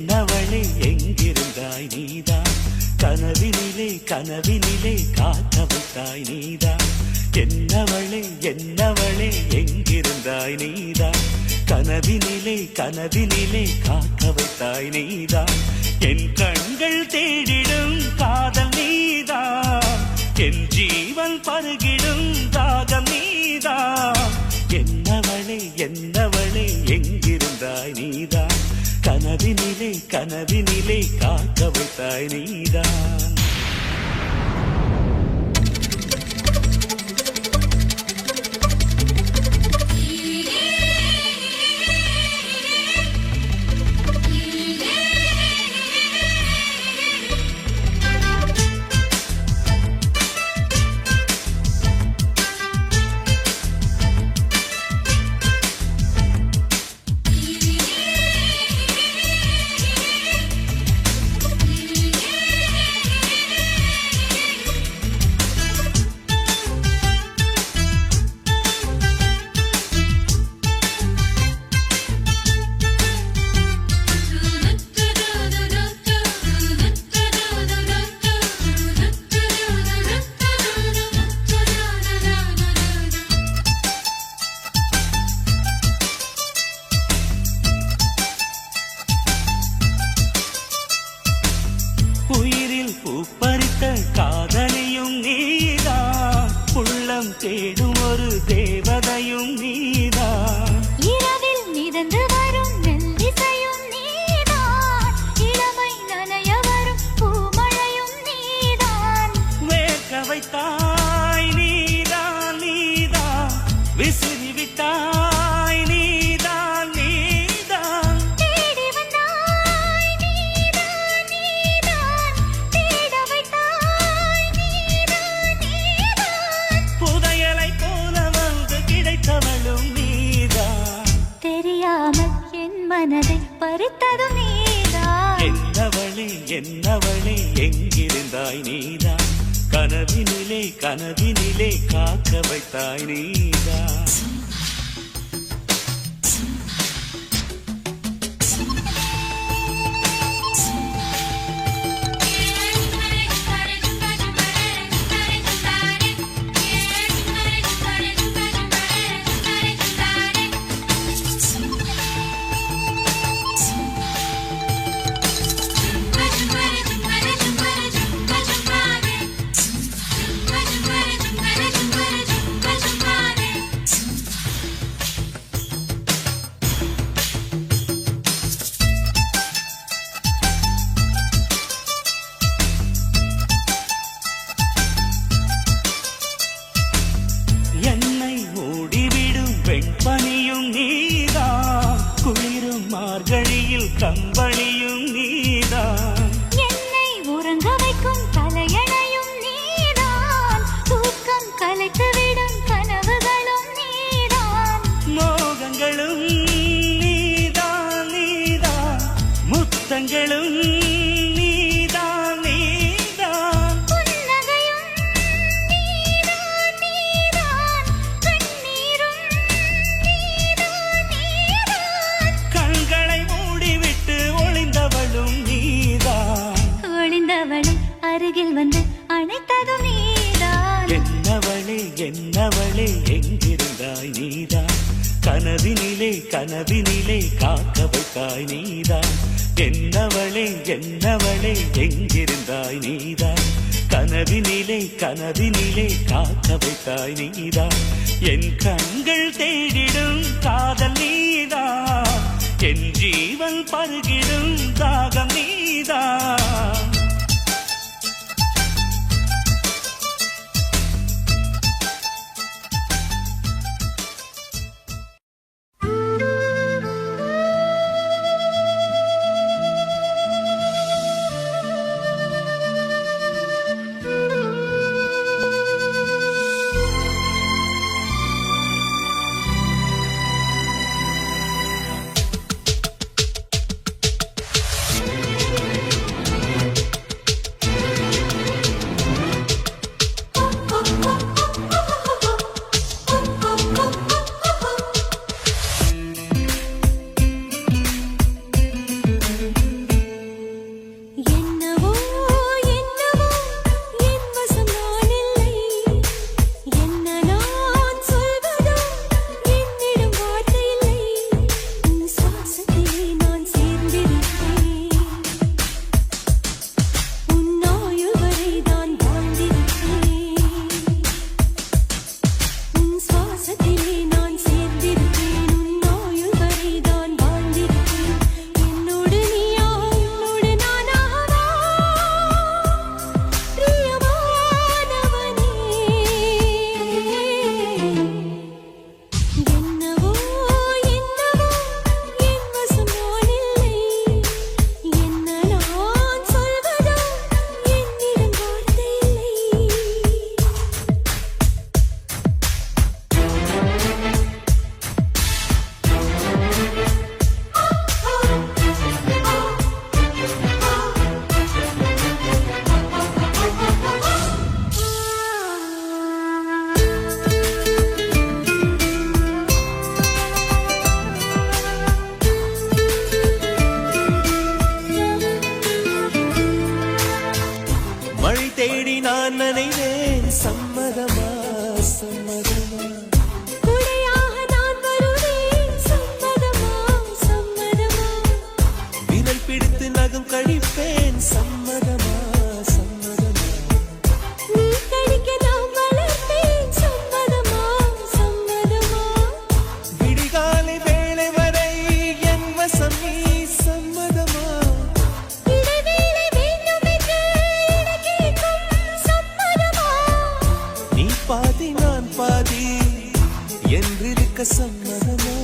என்னவளே எங்கிருந்தாய் நீதான், கனவினிலே கனவினிலே காக்க வைத்தாய் நீதான். என்னவளே என்னவளே எங்கிருந்தாய் நீதான், கனவினிலே கனவினிலே காக்க வைத்தாய் நீதான். என் கண்கள் தேடிடும் காதல் நீதான், என் ஜீவன் பருகிடும் தாகம் நீதான். என்னவளே என்னவளே எங்கிருந்தாய் நீதான், கனவினிலே கனவினிலே காக்க வைத்தாய் நீதான். காதலியும் நீதான், உள்ளம் தேடும் ஒரு தேவதையும் நீதான். இரவில் மிதந்து வரும் மெல்லிசையும் நீதான், இளமை நனைய வரும் பூமழையும் நீதான். வேர்க்க வைத்தாய் நீதான் நீதான், விசிறி விட்டாய் நீதான் நீதான். தேடி வந்தாய் நீதான் நீதான், தேட வைத்தாய் நீதான் நீதான். புதையலை போல வந்து கிடைத்தவளும் நீதான், தெரியாமல் என் மனதை பறித்ததும் நீதான். என்னவளே என்னவளே எங்கிருந்தாய் நீதான், கனவினிலே கனவினிலே காக்க வைத்தாய் நீதான். பனியும் நீதான், குளிரும் மார்கழியில் கம்பளியும் நீதான். என்னை உறங்க வைக்கும் தலையணையும் நீதான், தூக்கம் கலைத்துவிடும் கனவுகளும் நீதான். மோகங்களும் நீதான் நீதான், முத்தங்களும் நீதான் நீதான். புன்னகையும் நீதான் நீதான், கண்ணீரும் நீதான் நீதான். கண்களை மூடிவிட்டு ஒளிந்தவளும் நீதான், ஒளிந்தவளும் அருகில் வந்து அணைத்ததும் நீதான். என்னவளே என்னவளே எங்கிருந்தாய் நீதான், கனவினிலே கனவினிலே காக்க வைத்தாய் நீதான். என்னவளே என்னவளே எங்கிருந்தாய் நீதான், கனவினிலே கனவினிலே காக்க வைத்தாய் நீதான். என் கண்கள் தேடிடும் காதல் நீதான், என் ஜீவன் பருகிடும் தாகம் நீதான். நகம் கழிப்பேன் சம்மதமா சம்மதமா நீ கடிக்க நான் வளர்ப்பேன் சம்மதமா சம்மதமா விடிகாலை வேளை வரை என் வசம் நீ சம்மதமா இடைவேளை வேண்டும் என்று கேட்கும் சம்மதமா நீ பாதி நான் பாதி என்றிருக்க சம்மதமா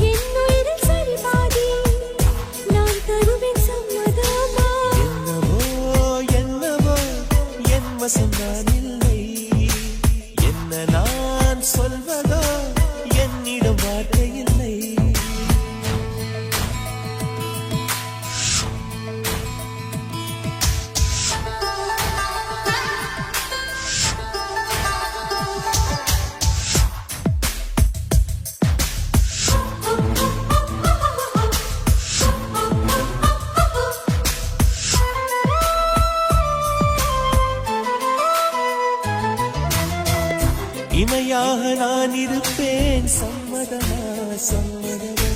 என் உயிரில் சரி பாதி நான் தருவேன் சம்மதமா என்னவோ என்னவோ என் வசம் நான் இல்லை என்ன நான் சொல்வதோ என்னிடம் வார்த்தை இல்லை இமையாக நான் இருப்பேன் சம்மதமா சம்மதமா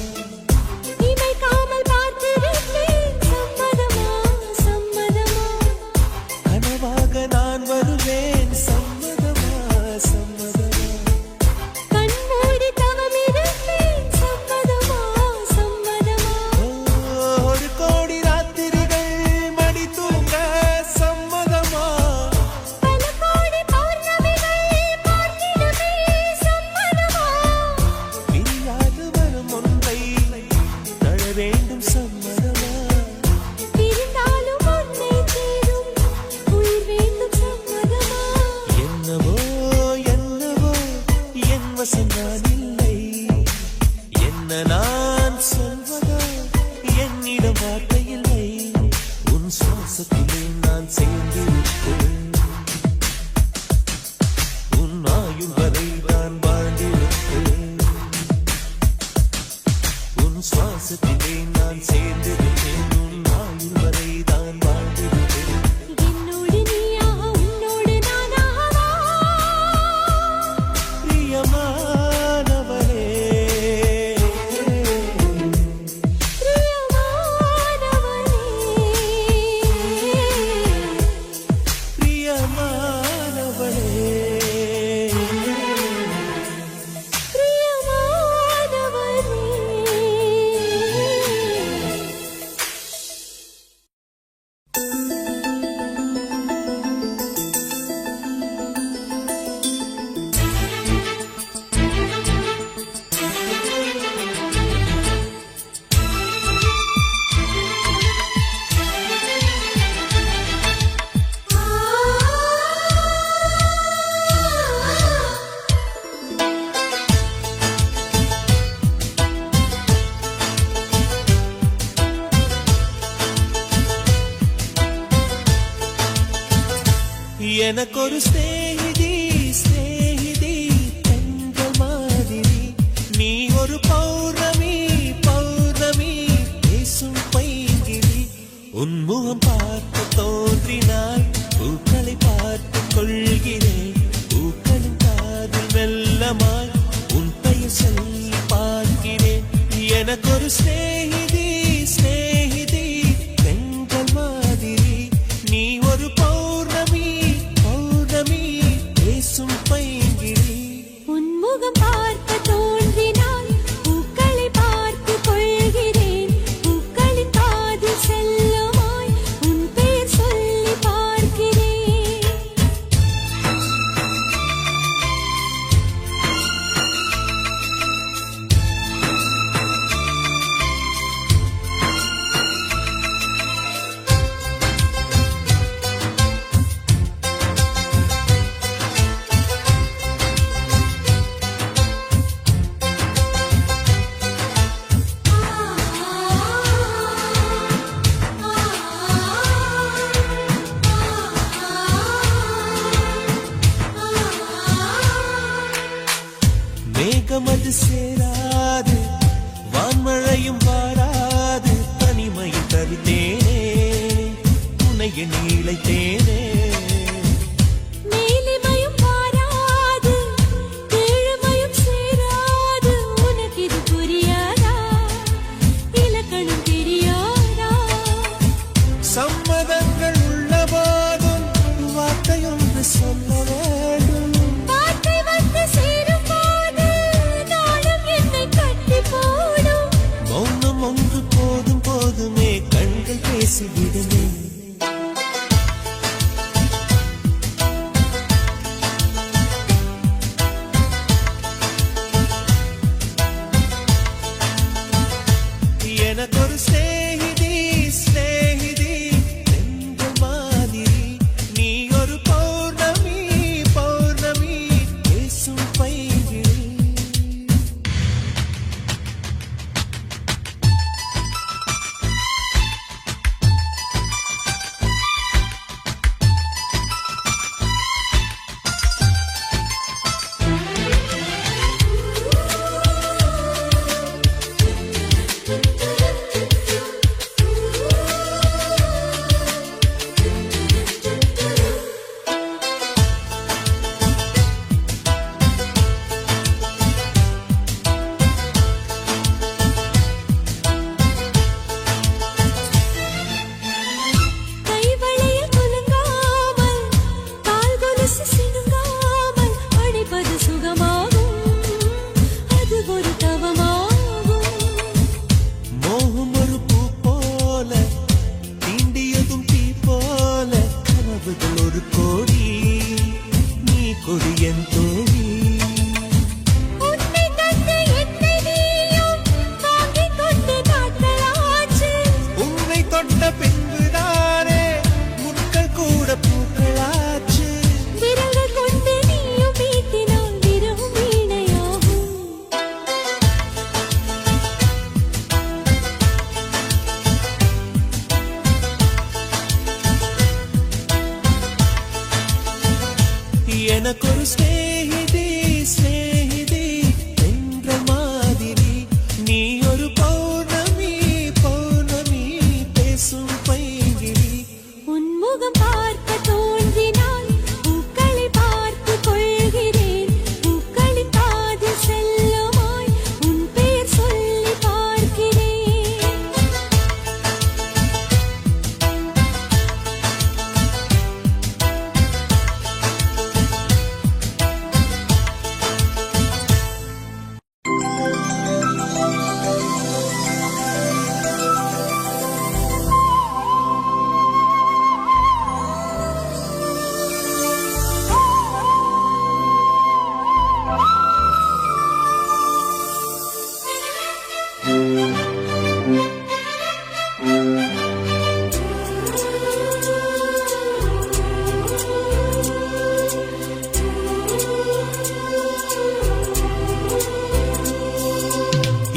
இமைக்காமல் பார்த்திருப்பேன் சம்மதமா சம்மதமா கனவாக நான் வருவேன் சம்மதமா சம்மதமா கண்மூடி தவம் இருப்பேன் சம்மதமா சம்மதமா ஒரு கோடி ராத்திரிகள் மடி தூங்க சம்மதமா பல கோடி பௌர்ணமிகள் பார்த்திடுவே சம்மதமா பிரியாது வரும் ஒன்றை தழ வேண்டும் சம்மதமா பிரிந்தாலும் உன்னை தேடும் உயிர் வேண்டும் சம்மதமா என்னவோ என்னவோ என் வசம் நான் இல்லை என்ன நான் சொல்வதோ என்னிடம் வார்த்தை இல்லை உன் சுவாசத்திலே நான் சேர்ந்திருப்பேன் உன் ஆயுள் வரை நான் வாழ்ந்திருப்பேன் உன் சுவாசத்திலே நான் சேர்ந்திருப்பேன் உன் ஆயுள் வரை தான் வாழ்ந்திருப்பேன் என்னோடு நீயாக உன்னோடு நானாகவா பிரியமானவரே எனக்கொரு ஸ்நேகிதி ஸ்நேகிதி பெண்கள் மாதிரி நீ ஒரு பௌர்ணமி பௌர்ணமி பேசும் பைங்கிரி உன்முகம் பார்த்து தோன்றினால் பூக்களை பார்த்து கொள்கிறேன் பூக்களின் காதில் வெள்ளமாய் உன் பெயர் சொல்லி பார்க்கிறேன் எனக்கொரு ஸ்நேகிதி ஸ்நேகிதி பெண்கள் மாதிரி நீ ஒரு பௌர்ணமி பௌர்ணமி பேசும் பைங்கிரி உன்முகம் பார்க்க தோன்றினால் பூக்களை பார்த்து கொள்கிறேன் பூக்களின் காதில் செல்லுமாய் உன் பெயர் சொல்லி பார்க்கிறேன் மேகமது சேராது வான்மழையும் வாராது தனிமையில் தவித்தேனே உனைய நீளைத்தேனே மேலிமையும் வாராது கீழ்மையும் சேராது உனக்கு இது புரியாதா இலக்கணம் தெரியாதா எனக்கொரு ஸ்நேகிதி ஸ்நேகிதி என்ற மாதிரி நீ ஒரு பௌர்ணமி பௌர்ணமி பேசும் பைங்கிரி உன்முகம் பார்க்க தோன்றினால் பூக்களை பார்த்து கொள்கிறேன் பூக்களின் பாதில் செல்லுமாய் உன் பெயர் சொல்லி பார்க்கிறேன்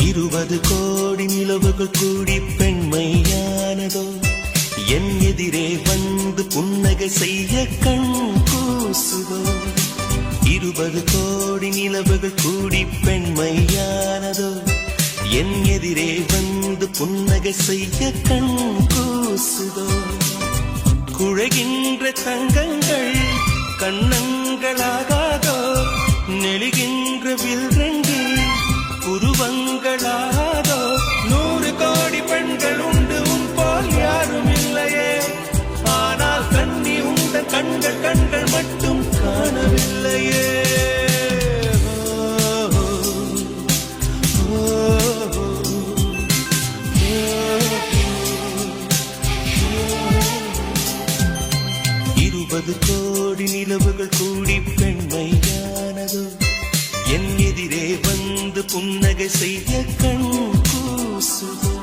இருபது கோடி நிலவுகள் கூடி பெண்மையானதோ என் எதிரே வந்து புன்னகை செய்ய கண் கூசுதோ 20 கோடி நிலவுகள் கூடி பெண்மையானதோ என் எதிரே வந்து புன்னகை செய்ய கண் கூசுதோ குழைகின்ற தங்கங்கள் கண்ணங்களாகாதோ நெளிகின்ற வில்ரங்கில் உருவங்களாதோ 100 கோடி பெண்கள் உண்டு உன் போல் யாரும் இல்லையே ஆனால் கண்ணி உண்ட கண்கள் கண்கள் மட்டும் காணவில்லையே இருபது கோடி நிலவுகள் கூடி பெண்மையானதோ என் எதிரே வந்து புன்னகை செய்ய கண் கூசுதோ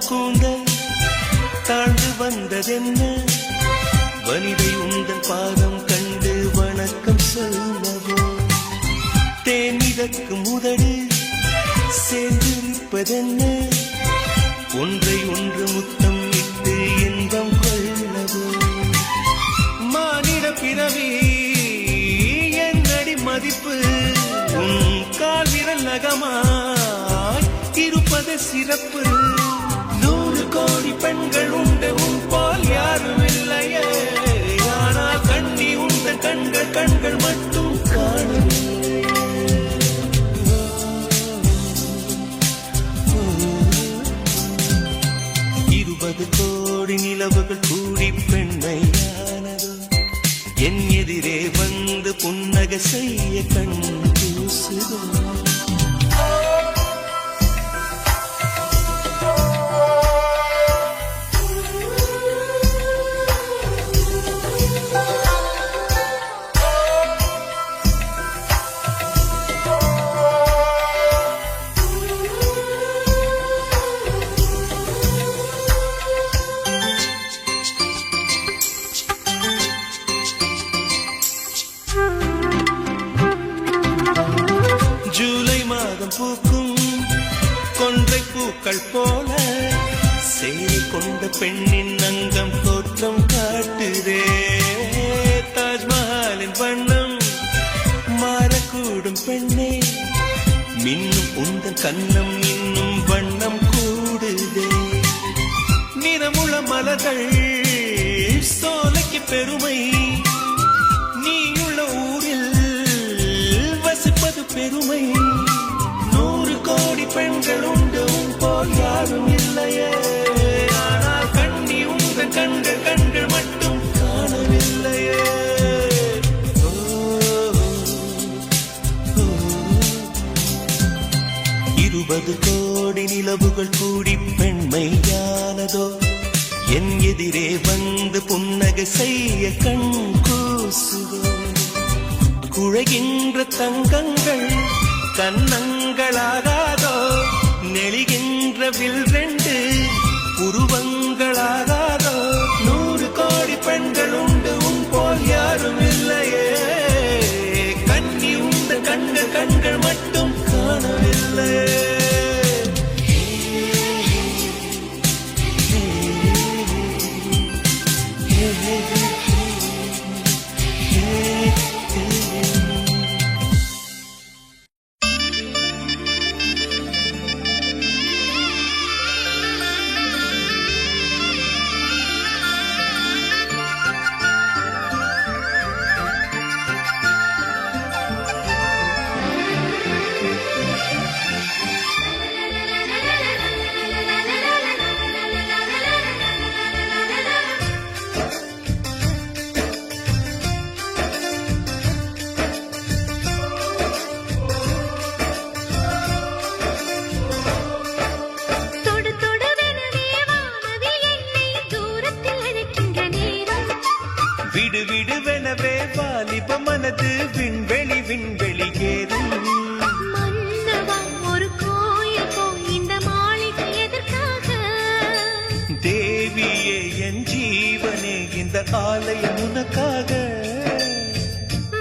கூந்தல் தாழ்ந்து வந்ததென்ன வனிதை உந்தன் பாதம் கண்டு வணக்கம் சொல்லவோ தேனிதற்கு முதடு சேர்ந்திருப்பதென்ன ஒன்றை ஒன்று முத்தம் இட்டு இன்பம் கொள்ளவோ மானிட பிறவி என்னடி மதிப்பு உன் கால் விரல் நகமாய் இருப்பது சிறப்பு 100 கோடி பெண்கள் உண்டு உன் போல் யாரும் இல்லையே ஆனால் கண்ணி உண்ட கண்கள் கண்கள் மட்டும் காணவில்லை 20 கோடி நிலவுகள் கூடி பெண்மையானதோ என் எதிரே வந்து புன்னகை செய்ய கண் கூசுதோ ஜூலை மாதம் பூக்கும் கொன்றை பூக்கள் போல சேரி கொண்ட பெண்ணின் அங்கம் தோற்றம் காட்டுதே தாஜ்மஹாலின் வண்ணம் மாறக்கூடும் பெண்ணே மின்னும் உந்தன் கண்ணம் இன்னும் வண்ணம் கூடுதே நிறமுள மலர்கள் சோலைக்கு பெருமை நீயுள்ள ஊரில் வசிப்பது பெருமை 100 கோடி பெண்கள் உண்டு உன் போல் யாரும் இல்லையே ஆனால் கண்ணி உங்கள் கண்கள் கண்கள் மட்டும் காணவில்லையே 20 கோடி நிலவுகள் கூடி பெண்மையானதோ என் எதிரே வந்து புன்னகை செய்ய கண் கூசுதோ குழைகின்ற தங்கங்கள் கன்னங்களாகாதோ நெளிகின்ற வில் ரெண்டு உருவங்களாகாதோ 100 கோடி பெண்கள் உண்டு உன் போல் யாரும் இல்லையே கண்ணி உண்ட கண்கள் மட்டும் காணவில்லையே விடு விடுவெனவே வாலிப மனது விண்வெளி ஏறும் ஒரு கோயில் போய் இந்த மாளிகை எதற்காக தேவியே என் ஜீவனே இந்த ஆலயம் உனக்காக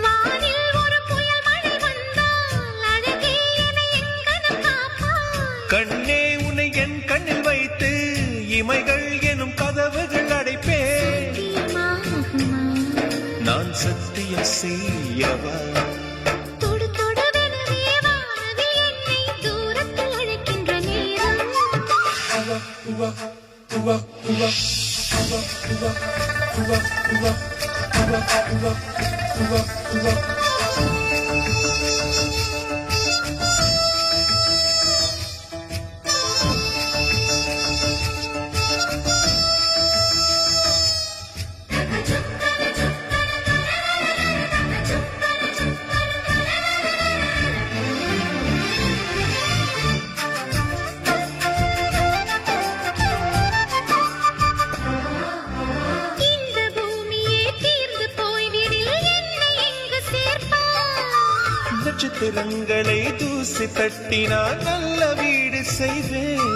வானில் ஒரு புயல் மழை வந்தால் அழகே என்னை எங்கனம் காப்பாய் கண்ணே உன்னை என் கண்ணில் வைத்து இமைகள் எனும் கதவுகள் அடைப்பே நான் சத்தியம் செய்யவா தொடு தொடுவெனவே வானவில் என்னை தூரத்தில் அழைக்கின்ற நேரம் இந்த பூமியே தீர்ந்து போய்விடில் என்னை எங்கு சேர்ப்பாய் நட்சத்திரங்களை தூசி தட்டினால் நல்ல வீடு செய்வேன்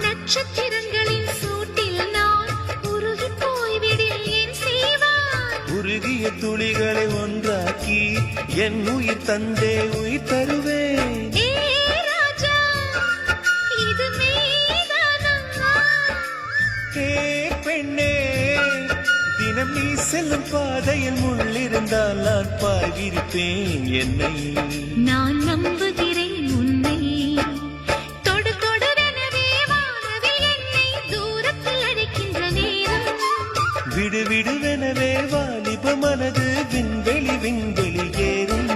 நட்சத்திரங்களின் சூட்டில் நான் உருகி போய்விடில் என் செய்வாய் உருகிய துளிகளை ஒன்றாக்கி என் உயிர் தந்தே உயிர் தருவேன் ஏ ராஜா இது மெய்தானா ஏ பெண்ணே தினம் நீ செல்லும் பாதையில் முள்ளிருந்தால் நான் பாய்விருப்பேன் என்னை நான் நம்புகிறேன் உன்னை தொடு தொடுவெனவே வானவில் என்னை தூரத்தில் அழைக்கின்ற நேரம் விடு விடுவெனவே வாலிப மனது விண்வெளி ஏறும்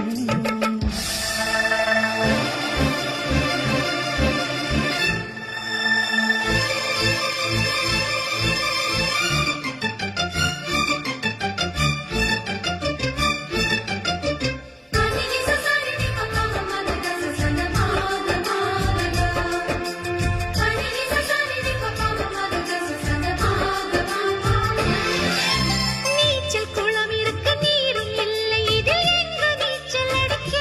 நீச்சல் குளம் இருக்க நீரும் இல்லை இதில் எங்கு நீச்சல் அடிக்க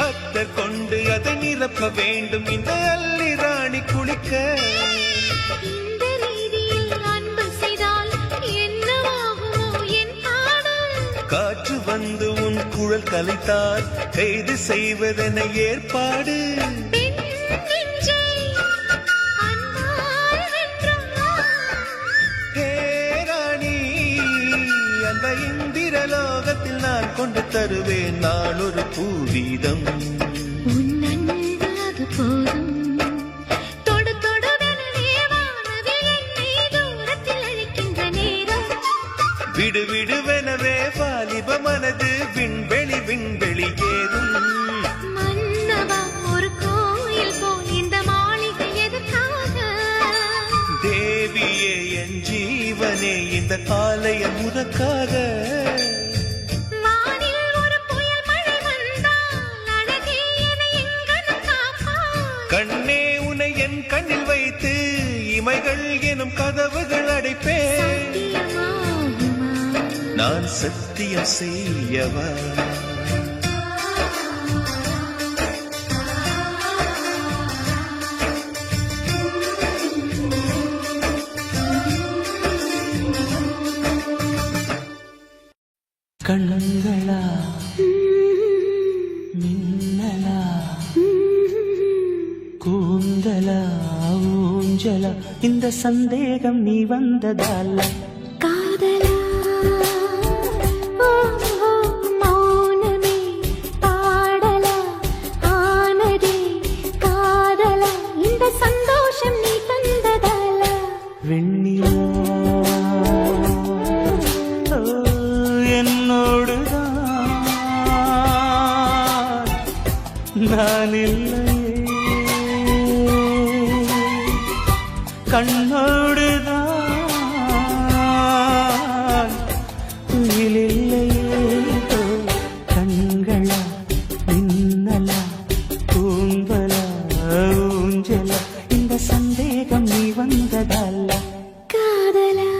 அத்தர் கொண்டு அதை நிரப்ப வேண்டும் இந்த அல்லி ராணி குளிக்க இந்த ரீதியில் அன்பு செய்தால் என்னவாகுமோ என் பாடல் காற்று வந்து உன் குழல் கலைத்தால் கைது செய்வதென ஏற்பாடு பெண் நெஞ்சை அன்பால் வென்றாய் ஹே ராணி அந்த இந்திரலோகத்தில் நான் கொண்டு தருவேன் நான் ஒரு பூவீதம் உன் அன்பு அது போதும் தொடு தொடுவெனவே வானவில் என்னை தூரத்தில் அழைக்கின்ற நேரம் விடு விடுவெனவே வாலிப மனது விண்வெளி ஏறும் மன்னவா ஒரு கோயில் போல் இந்த மாளிகை எதற்காக தேவியே என் ஜீவனே இந்த ஆலயம் உனக்காக வானில் ஒரு புயல் மழை வந்தால் அழகே என்னை எங்கனம் காப்பாய் கண்ணே உன்னை என் கண்ணில் வைத்து இமைகள் எனும் கதவுகள் அடைப்பேன். சத்தியமாகுமா? நான் சத்தியம் செய்யவா? கண்களா மின்னலா கூந்தலா ஊஞ்சலா இந்த சந்தேகம் நீ வந்ததால காதலா ஓ, ஓ, மௌனமே பாடலா ஆனதே காதலா இந்த சந்தோஷம் நீ தந்ததால வெண்ணிலா என்னோடுதான் நான் இல்லையே கண்ணோடுதான் இல்லையே கண்களா மின்னலா கூந்தலா ஊஞ்சலா இந்த சந்தேகம் நீ வந்ததல்ல காதலா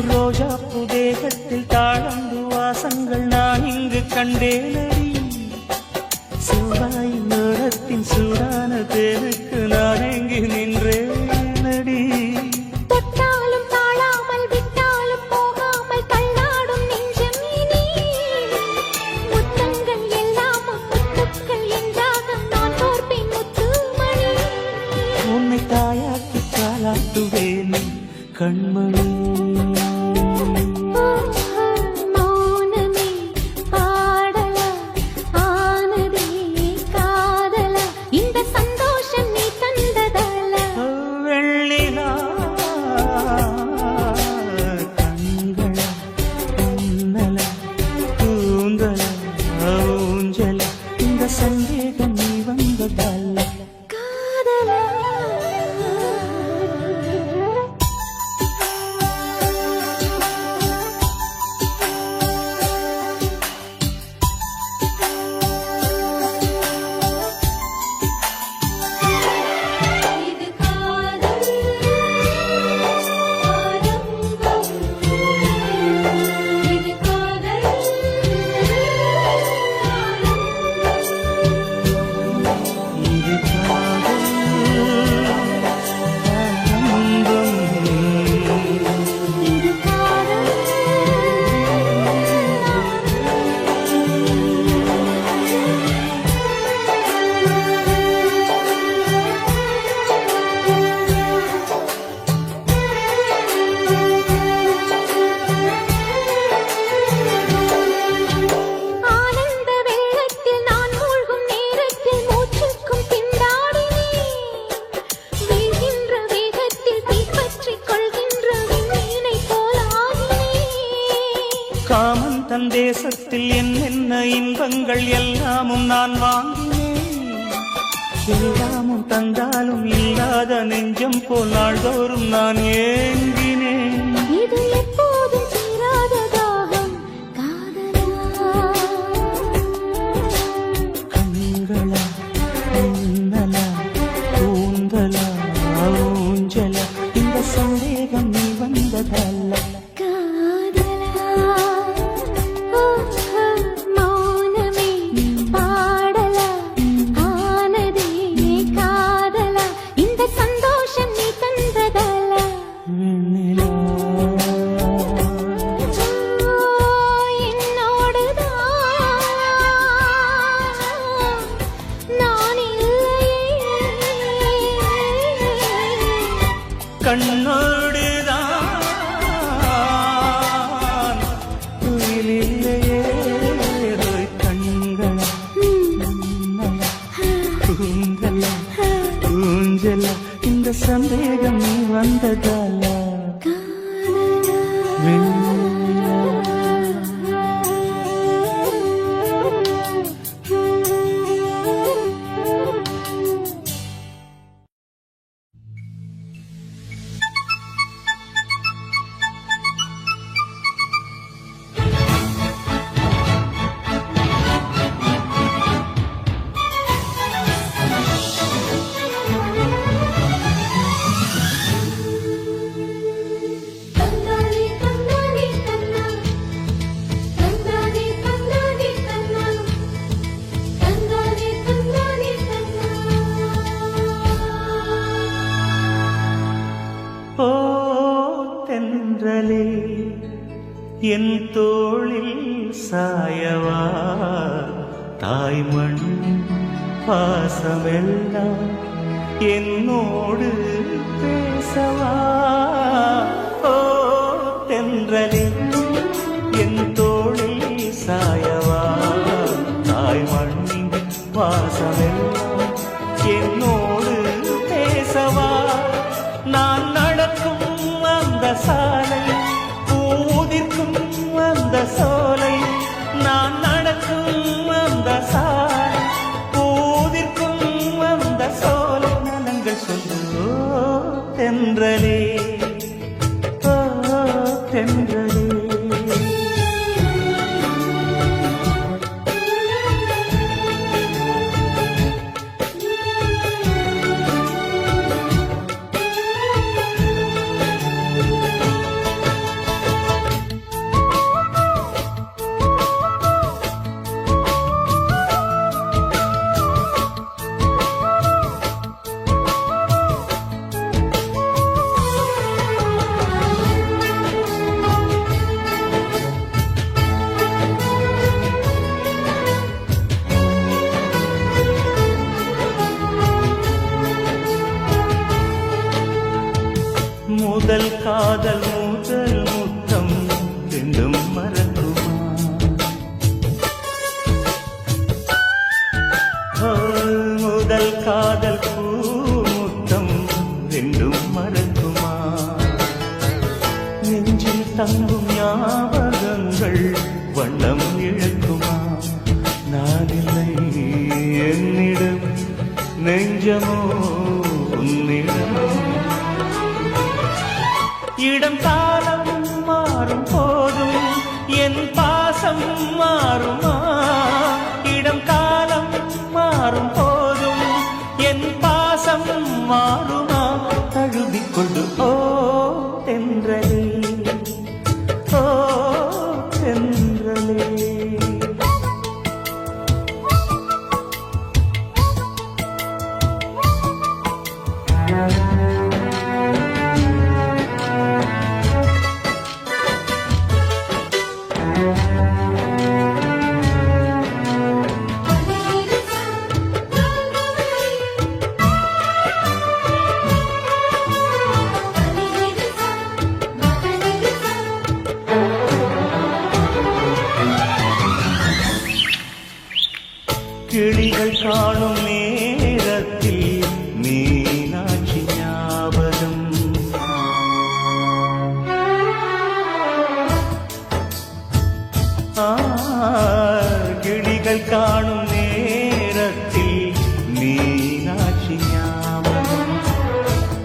ரோஜா புதேகத்தில் தாழம்பு வாசங்கள் நான் இங்கு கண்டேனடி செவ்வாய் நேரத்தின் சூடான தேனுக்கு நான் எங்கு நின்றேனடி தொட்டாலும் தாழாமல் விட்டாலும் போகாமல் தள்ளாடும் நெஞ்சம் இனி முத்தங்கள் எல்லாமும் முத்துக்கள் என்றாக நான் தோற்பேன் முத்துமணி உன்னை தாயாக்கி காலாட்டுவேன் கண்மணி மௌனமே பாடலா ஆனதே காதலா இந்த சந்தோஷம் நீ தந்ததால வெள்ளிலா கண்களா மின்னலா கூந்தலா ஊஞ்சலா இந்த சந்தேகம் நீ வந்ததல்ல காதலா இது காதல் ஆரம்பம் இது காதல் இது காதல் ஆரம்பம். இது காதல் ஆனந்த வெள்ளத்தில் நான் மூழ்கும் நேரத்தில் மூச்சுக்கும் திண்டாடினேன் வீழ்கின்ற வேகத்தில் தீப்பற்றிக் கொள்கின்ற விண்மீனை போல் ஆகினேன் காமன் தன் தேசத்தில் என்னென்ன இன்பங்கள் எல்லாமும் நான் வாங்கினேன் எல்லாமும் தந்தாலும் இல்லாத நெஞ்சம் போல் நாள்தோறும் நான் ஏங்கினேன் இது எப்போதும் தீராத தாகம் காதலா கண்களா மின்னலா கூந்தலா ஊஞ்சலா இந்த சந்தேகம் நீ வந்ததல்ல காதலா ஓ, ஓ, மௌனமே பாடலா ஆனதே காதலா இந்த சந்தோஷம் நீ தந்ததலா வெண்ணிலா வெண்ணிலா. தந்தானே தந்தானே தன்னா தந்தானே தந்தானே தன்னா தந்தானே தந்தானே தன்னா ஓ தென்றலே என் தோளில் சாயவா தாய்மண் பாசமெல்லாம் என்னோடு பேசவா ஓ தென்றலே என் தோளில் சாயவா தாய்மண்ணின் வாசமெல்லாம் என்னோடு பேசவா நான் நடக்கும் அந்த சாலை பூதிர்க்கும் அந்த சோலை நான் நடக்கும் அந்த சாலை பூதிர்க்கும் அந்த சோலை நலங்கள் சொல்லு ஓ தென்றலே ஓ தென்றலே முதல் காதல் முதல் முத்தம் ரெண்டும் மறக்குமா முதல் காதல் பூ முத்தம் ரெண்டும் மறக்குமா நெஞ்சில் தங்கும் ஞாபகங்கள் வண்ணம் இழக்குமா நான் இல்லை என்னிடம் நெஞ்சமோ உன்னிடம் இடம் காலம் மாறும் போதும் என் பாசம் மாறுமா இடம் காலம் மாறும் போதும் என் பாசம் மாறுமா தழுவிக்கொண்டு ஓ தென்றலே ஓ தென்றலே கிளிகள் காணும் நேரத்தில் மீனாட்சி ஞாபகம் கிளிகள் காணும் நேரத்தில் மீனாட்சி ஞாபகம்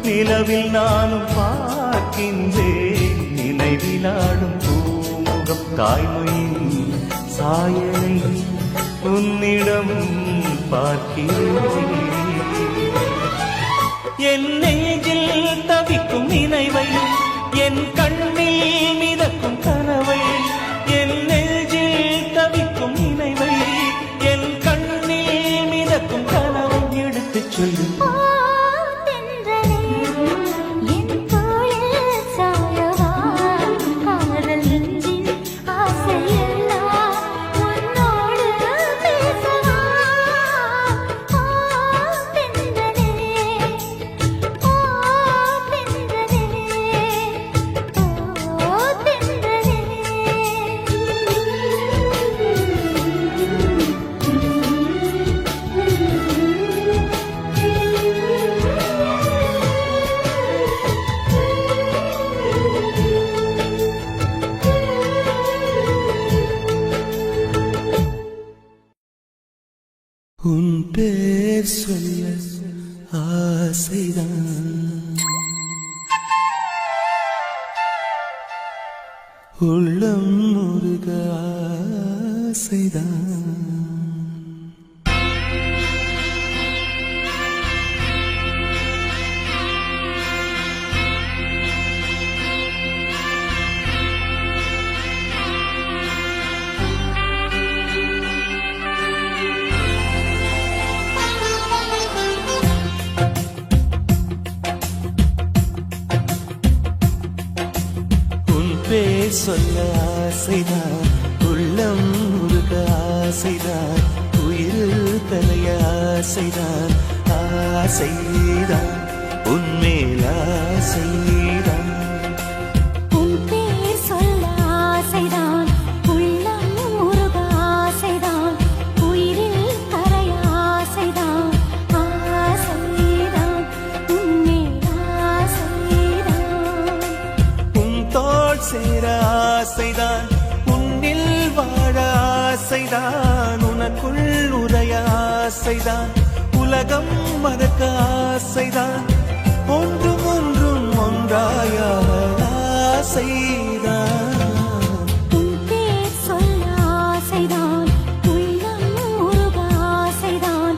நிலவில் நானும் பார்க்கின்றேன் நினைவிலாடும் பூமுகம் தாய்மொழியின் சாயலை உன்னிடம் பார்க்கிறேன் என் நெஞ்சில் தவிக்கும் நினைவை என் கண்ணில் மிதக்கும் கனவை என் நெஞ்சில் தவிக்கும் நினைவை என் கண்ணில் மிதக்கும் கனவை எடுத்துச் சொல்லு உன் பேர் சொல்ல ஆசைதான், உள்ளம் முருக ஆசைதான். பேர் சொல்ல ஆசைதான், உள்ளம் முருக ஆசைதான், உயிரில் கலைய ஆசைதான், ஆசைதான், உன்மேல் ஆசைதான். உன் பேர் சொல்ல ஆசைதான், உள்ளம் முருக ஆசைதான், உயிரில் கரைய ஆசைதான், ஆசைதான், உன்மேல் ஆசைதான். உன் தோள் சேர ஆசைதான், உன்னில் வாழ ஆசைதான், உனக்குள் உரைய ஆசைதான், உலகம் மறக்க ஆசைதான், ஒன்றும் ஒன்றும் ஒன்றாயாக ஆசைதான். உன் பேர் சொல்ல ஆசைதான், உள்ளம் முருக ஆசைதான்,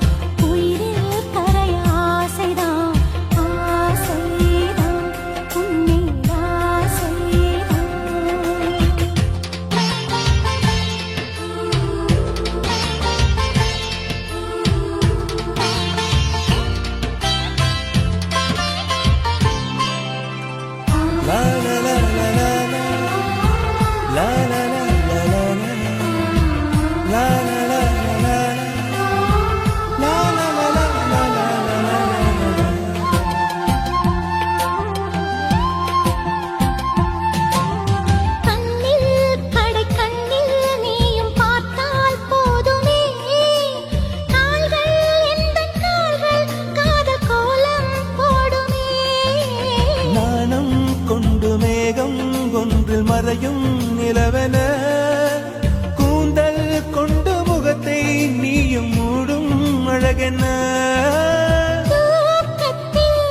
உயிரில் கரைய ஆசைதான், ஆசைதான், உன்மேல் ஆசைதான். La la la la la la, la la la la la la, la la la la la la, la la la la la la la. கண்ணில் கடை கண்ணில் நீயும் பார்த்தால் போதுமே, கால்கள் எந்தன் கால்கள் காதல் கோலம் போடுமே. நாணம் கொண்டு மேகம் ஒன்றில் மறையும் நிலவென, கூந்தல் கொண்டு முகத்தை நீயும் மூடும் அழகென. தூக்கத்தில்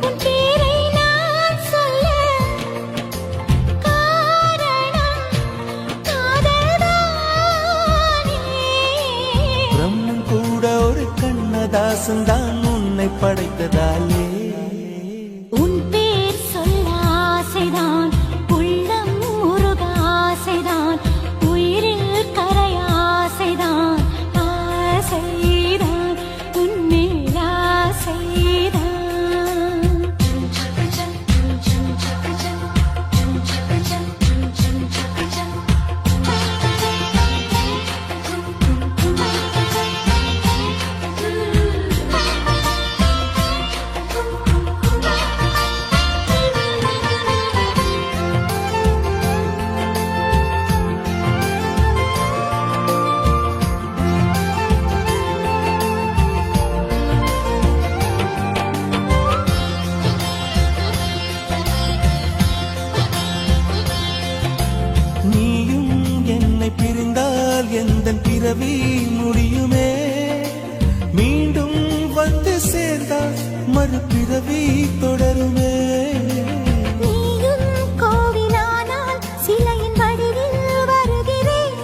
உன் பேரை நான் சொல்ல காரணம் காதல்தானே. பிரம்மன் கூட ஒரு கண்ணதாசன் தான் உன்னை படைத்ததாலே. உன் பேர் சொல்ல ஆசைதான், உள்ளம் முருக ஆசைதான், உயிரில் கரைய ஆசைதான், ஆசைதான், உன்மேல் ஆசைதான். நீயும் என்னை பிரிந்தால் எந்தன் பிறவி முடியுமே, மீண்டும் வந்து சேர்ந்தால் மறுபிறவி தொடருமே. நீயும் கோவிலானால் சிலையின் வடிவில் வருகிறேன்,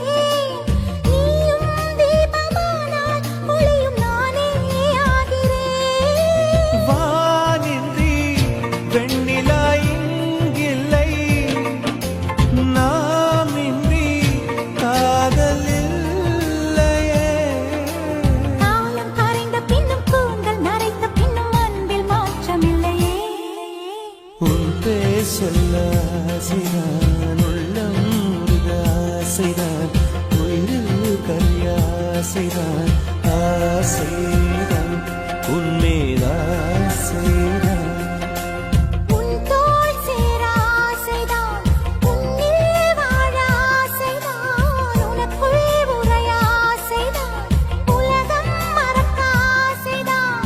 நீயும் தீபமானால் ஒளியும் நானே ஆகிறேன். வானின்றி வெண்ணிலா இங்கில்லை, நாமின்றி காதல் இல்லையே. காலம் கரைந்த பின்னும் கூந்தல் நரைத்த பின்னும் அன்பில் மாற்றமில்லையே. உன் பேர் சொல்ல ஆசைதான், உள்ளம் முருக ஆசைதான், உயிரில் கரிய ஆசைதான், ஆசைதான், உன்மேல் ஆசைதான். உன் தோள் சேர ஆசைதான், உன்னில் வாழ ஆசைதான், உனக்குள் உரைய ஆசைதான், உலகம் மறக்க ஆசைதான்,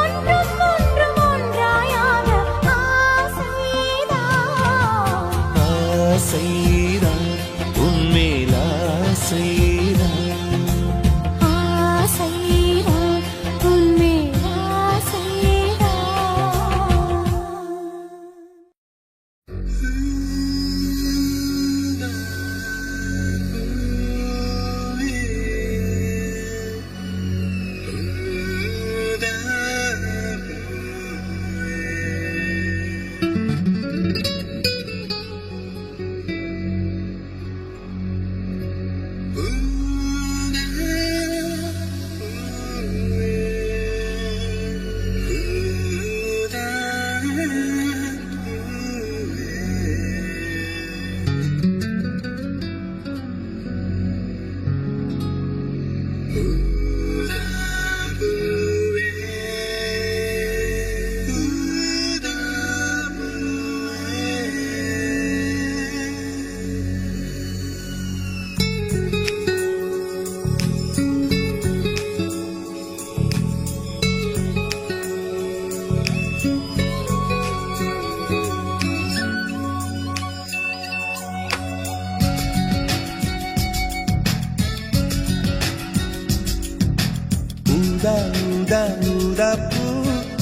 ஒன்றும் ஒன்றும் ஒன்றாயாக ஆசைதான். ஆசைதான், உன்மேல் ஆசைதான். ஆசைதான். ஊதா ஊதா ஊதா பூ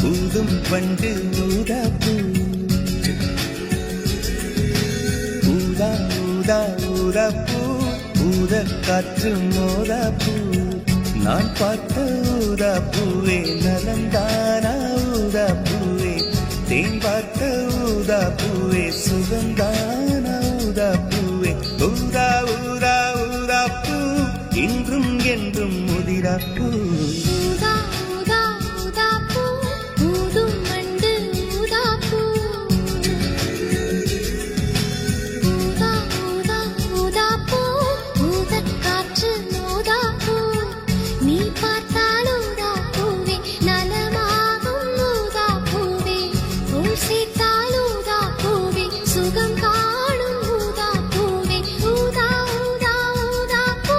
ஊதும் பண்டு ஊதா பூ ஊதா ஊதா ஊதா பூ ஊத காற்று மோதா பூ நான் பார்த்த ஊதா பூவே நலந்தானா ஊதா பூவே தேன் பார்த்த ஊதா பூவே சுகந்தானா ஊதா பூவே ஊதா ஊதா ஊதா பூ இன்றும் என்றும் முதிரா பூ ஊதா ஊதா ஊதா பூ ஊதும் மண்டு ஊதா பூ ஊதா ஊதா ஊதா பூ ஊதக் காற்று மோதா பூ நீ பார்த்தால் ஊதா பூவே நலமாகும் ஊதா பூவே உன் சேர்த்தால் ஊதா பூவே சுகம் காணும் ஊதா பூவே ஊதா ஊதா ஊதா பூ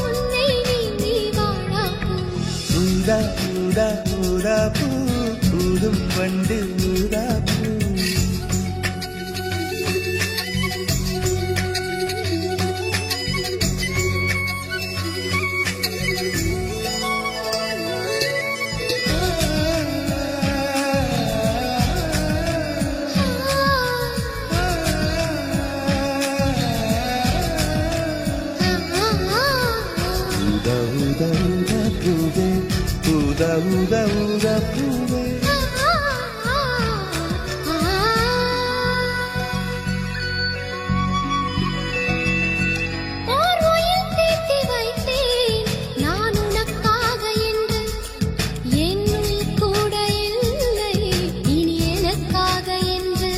உன்னை நீ வாழா பூ ஊதா ஊதா ஊதா பூ ஊதும் பண்டு ஊதா பூ ஊதா ஊதா ஊதா பூவே ஊதா ஊதா ஊதா பூவே ஓர் உயிர் தீட்டி வைத்தேன் நான் உனக்காக என்று என் உயிர் கூட இல்லை இனி எனக்காக என்று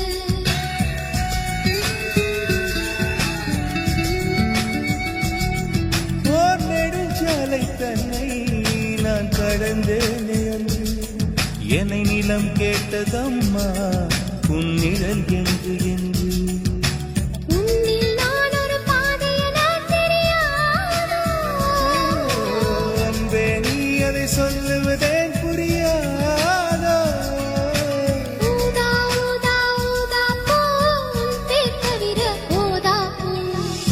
ஓர் நெடுஞ்சாலை தன்னை நான் கடந்தேனே அன்று என்னை நிலம் கேட்டதம்மா உன் நிழல் என்று என்று உன்னில் நான் ஒரு பாதை என தெரியாதோ அன்பே நீ அதை சொல்லுவதேன் புரியாதோ ஊதா ஊதா ஊதா பூ உன் பேர் தவிர ஊதா பூ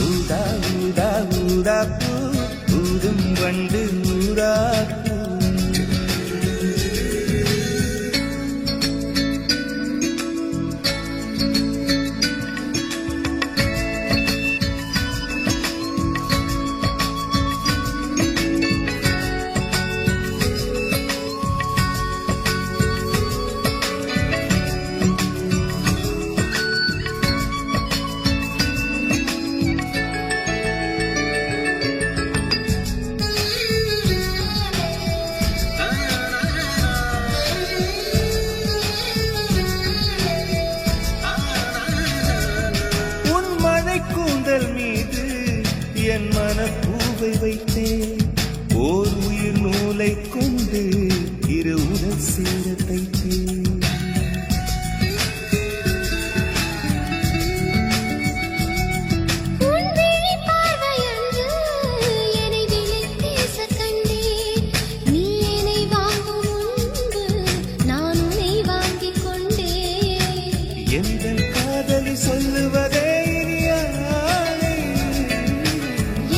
ஊதா ஊதா ஊதா பூ ஊதும் வண்டு ஊதா பூ உன் மழை கூந்தல் மீது என் மனப்பூவை வைத்தேன் ஓர் உயிர் நூலை கொண்டு இரு உடல் சேர தைத்தேன் உன் விழி பார்வையன்று என்னை விலை பேச கண்டேன் நீ என்னை வாங்கும் முன்பு நான் உன்னை வாங்கிக் கொண்டேன் எங்கள் காதலி சொல்லுவதே இனியானே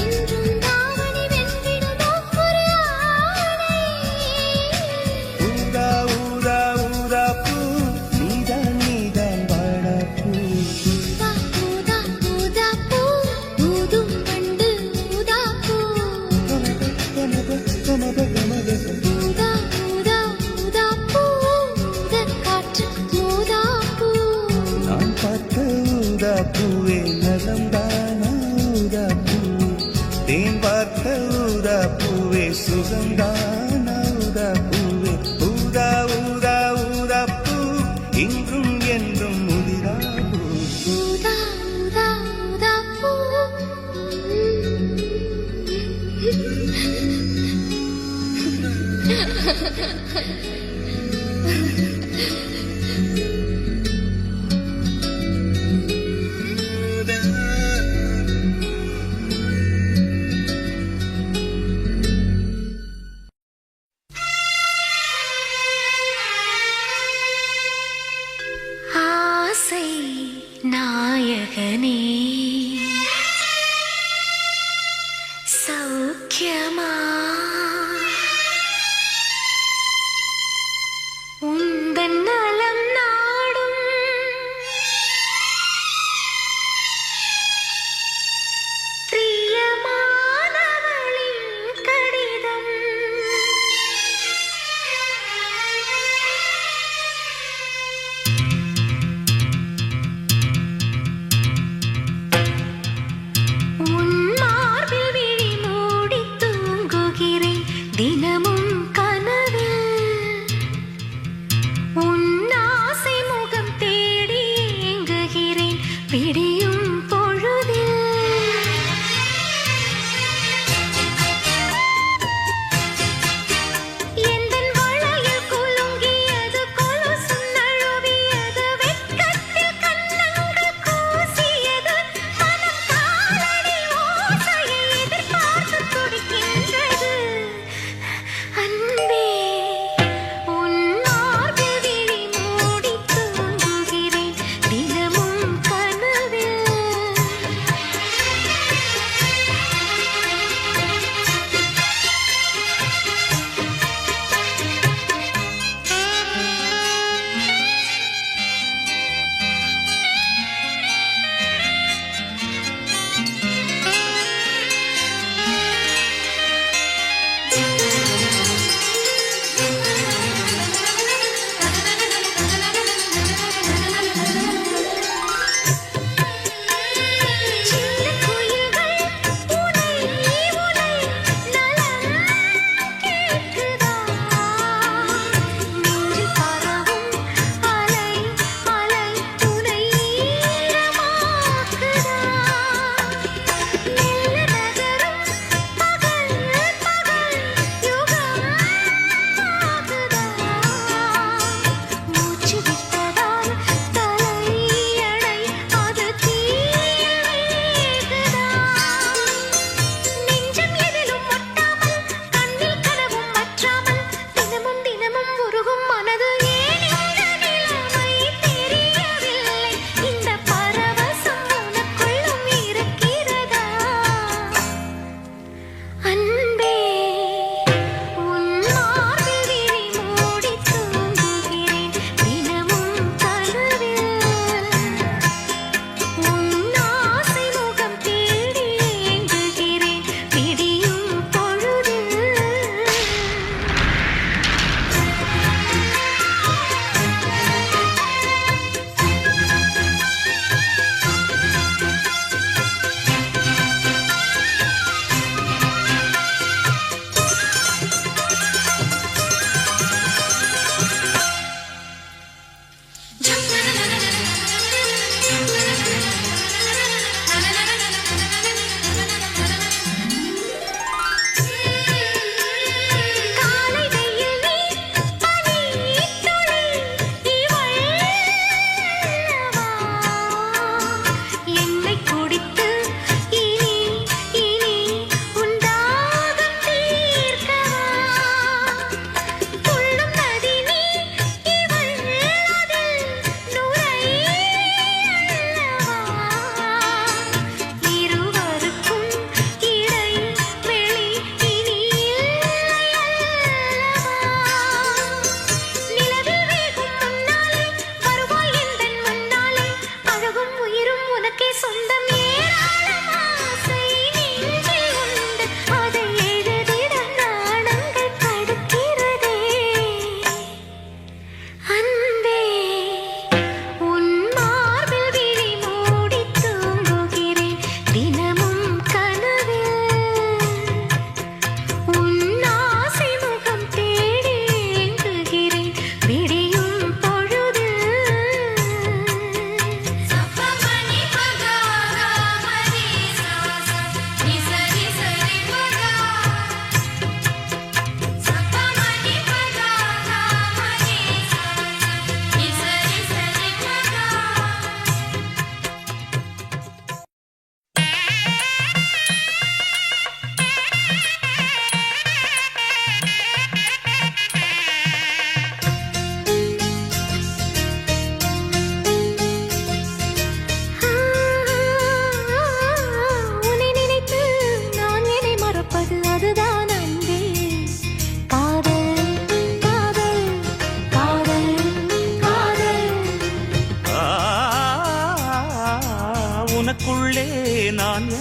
என்றும் தாவணி வென்றிடுமோ ஒரு ஆணை ஊதா ஊதா ஊதா பூ நீதான் நீதான் வாடா பூ ஊதா ஊதா ஊதா பூ ஊதும் பண்டு ஊதா பூ கமக கமக கமக ஊதா ஊதா ஊதா பூ ஊதக் காற்று மோதா பூ நான் பார்த்த ஊதா பூவே நலந்தானா ஊதா பூ தேன் பார்த்த ஊதா பூவே சுகந்தானா ஊதா பூவே ஊதா ஊதா ஊதா பூ இன்றும் என்றும் முதிரா பூ ஊதா ஊதா ஊதா பூ ஆசை நாயகனே சௌக்கியமா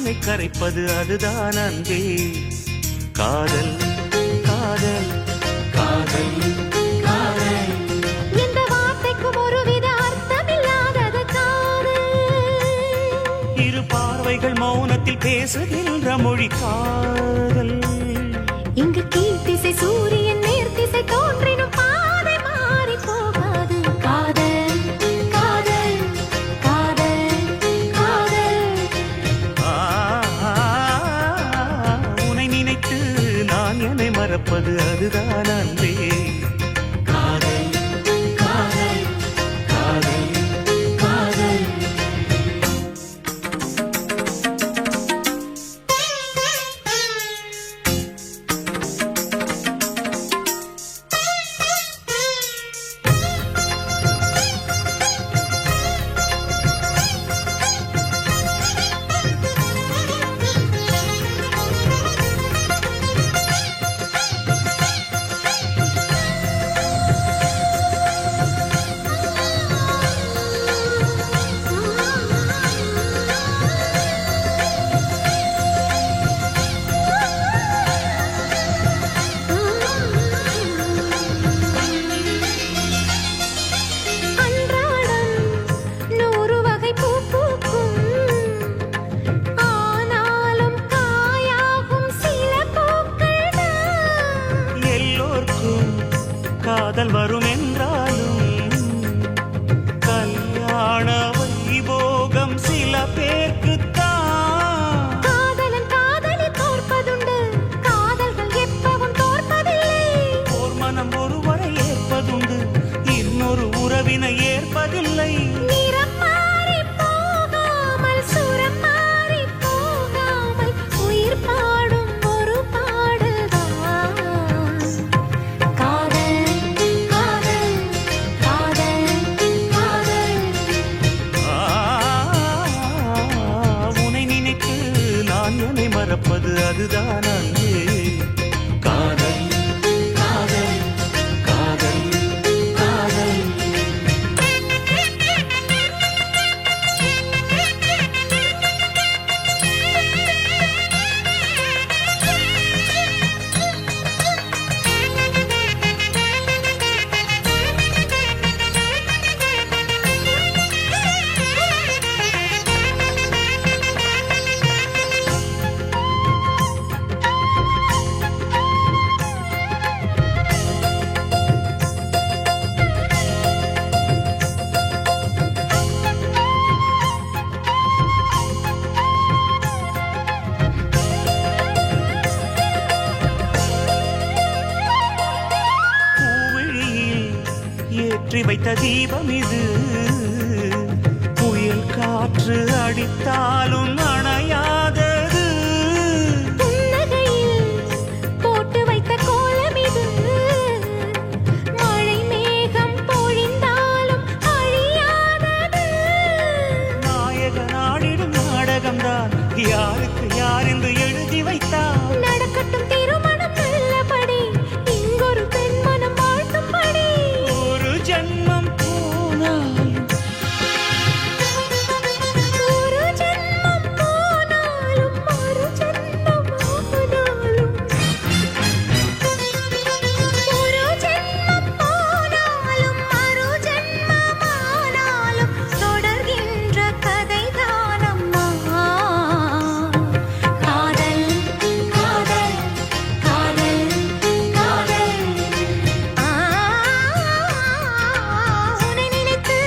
என்னை கரைப்பது அதுதான் அன்பே. காதல் காதல் காதல் காதல். இந்த வார்த்தைக்கும் ஒருவித அர்த்தமில்லாதது காதல். இரு பார்வைகள் மௌனத்தில் பேசுகின்ற மொழி காதல். இங்கு கீழ்த்திசை சூரியன் நேர்த்திசை தோன்றினும் பாதை மாறி போகாது. காதல் காதல் காதல் காதல். உன்னை நினைத்து நான் என்னை மறப்பது அதுதான் அன்பே. காதல் காதல் காதல் காதல். காதல் வரும் என்றாலும் கல்யாண வைபோகம் சில பேர்க்குத்தான். காதலன் காதலி தோற்பதுண்டு, காதல்கள் எப்பவும் தோற்பதில்லை. ஓர் மனம் ஒருவரை ஏற்பதுண்டு, இன்னொரு உறவினை ஏற்பதில்லை. நிறம் மாறி போகாமல் சுரம் மாறி போகாமல் உயிர் பாடும் ஒரு பாடல்தான். மறப்பது அதுதான் அன்பே. காதல் காதல் காதல் காதல். ஏற்றி வைத்த தீபம் இது, புயல் காற்று அடித்தாலும் அணையாதது. புன்னகையில் போட்டு வைத்த கோலம் இது, மழை மேகம் பொழிந்தாலும் அழியாதது. நாயக நாடிடும் நாடகம்தான் யாருக்கு யார் என்று எழுதி வைத்தார். நடக்கட்டும் திருமணம் நல்லபடி, இங்கொரு பெண் மனம் வாழ்த்தும்படி. ஒரு ஜன்மம் போனாலும் ஒரு ஜென்மம் போனாலும் மறு ஜென்மம் ஆனாலும், ஒரு ஜென்மம் போனாலும் மறு ஜென்மம் ஆனாலும் தொடர்கின்ற கதைதான் அம்மா. காதல் காதல் காதல் காதல். உன்னை நினைத்து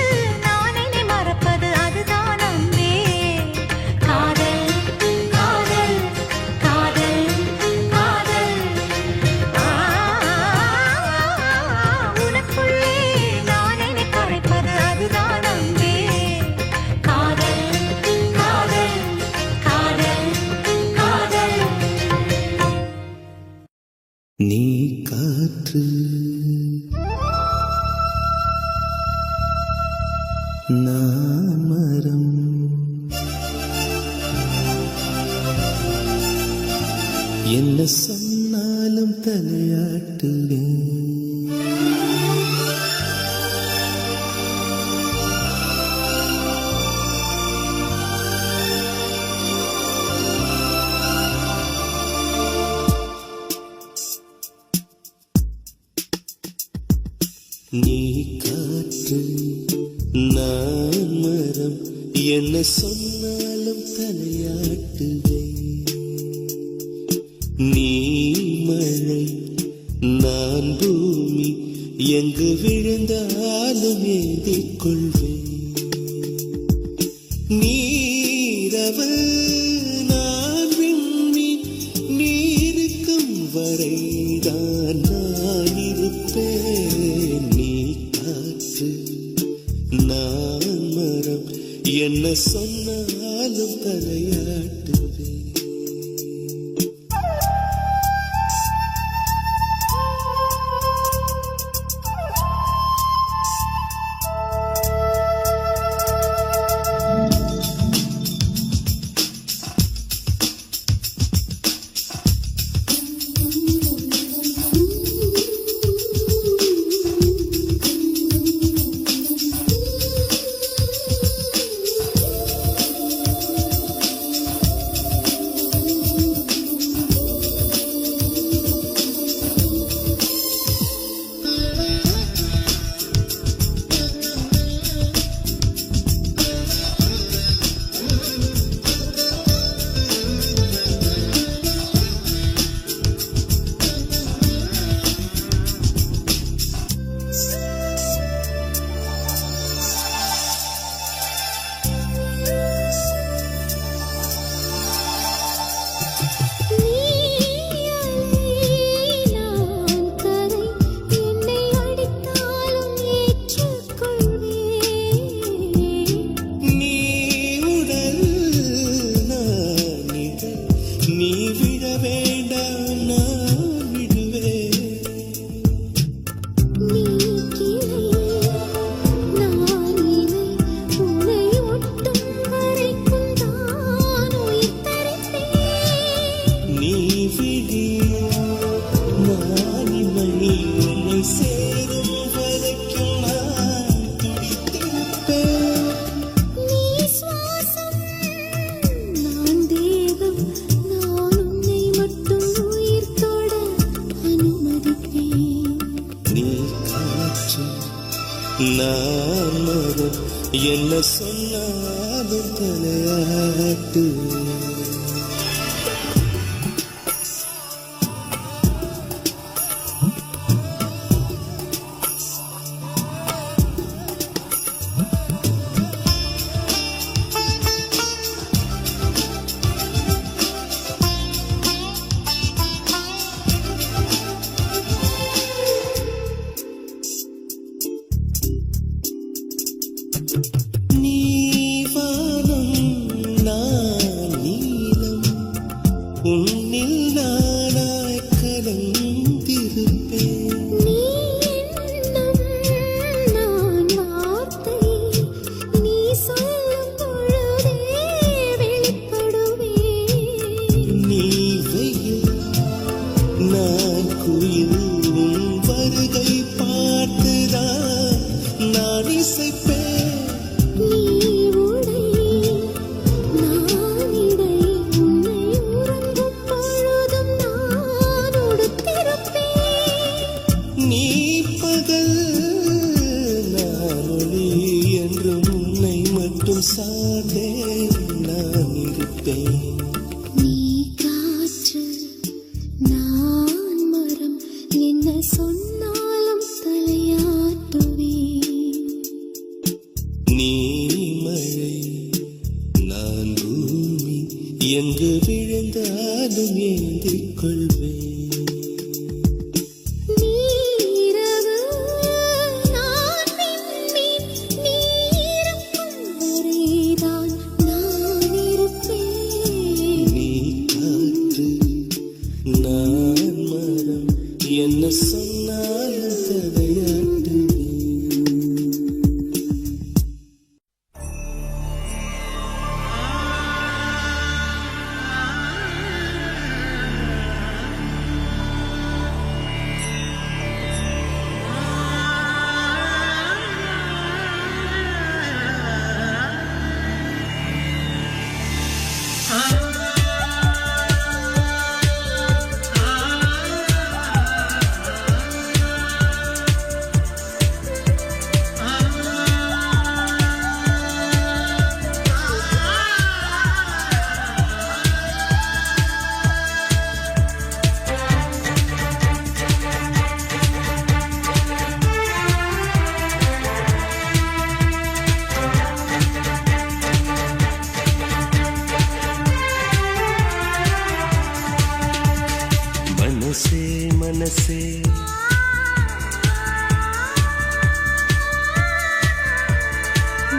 நான் என்னை மறப்பது அதுதான் அன்பே. காதல் காதல் காதல் காதல். உனக்குள்ளே நான் என்னை கரைப்பது அதுதான் அன்பே. காதல் காதல் காதல் காதல். நீ காற்று நான் மரம், என்ன சொன்னாலும் தலையாட்டுவேன். நீ காற்று நான் மரம் என்ன சொன்னாலும் தலையாட்டுவே நீ மழை நான் பூமி எங்கு விழுந்தாலும் ஏந்திக் கொள்வேன் நீரவு நான் விண்மீன் நீருக்கும் வரைதான் நான் இருப்பேன் நீ காற்று நான் மரம் என்ன சொன்னாலும் தலையாட்டுவேன் நீ விட வேண்டாம் நான் விடுவேன் நீ கிளை நான் இலை உன்னை ஒட்டும் வரைக்கும் தான் உயிர் தரிப்பேன் நீ விழி நான் இமை உன்னை சேரும் வரைக்கும் நான் துடித்திருப்பேன் நீ சுவாசம் நான் தேகம் நான் மரம் என்ன சொன்னாலும் தலையாட்டு உன்னில் நானாய் கலந்திருப்பேன் நீ எண்ணம் நான் வார்த்தை நீ சொல்லும் பொழுதே வெளிப்படுவேன் நீ வெயில் நான் குயில் உன் வருகை பார்த்துதான் நான் இசைப்பேன் நீ உடை நான் இடை உன்னை உறங்கும் பொழுதும் நான் உடுத்திருப்பேன் நீ பகல் நான் ஒளி என்று உன்னை மட்டும் சார்ந்தே நான் இருப்பேன் நீ காற்று நான் மரம் என்ன சொன்னாலும் தலையாட்டுவேன் நீ மழை நான் பூமி எங்கு விழுந்தாலும் ஏந்திக் கொள்வேன் நீரவு நான் விண்மீன் நீருக்கும் வரைதான் நான் இருப்பேன் நீ காற்று நான் மரம் என்ன சொன்னாலும் தலையாட்டுவேன் மனசே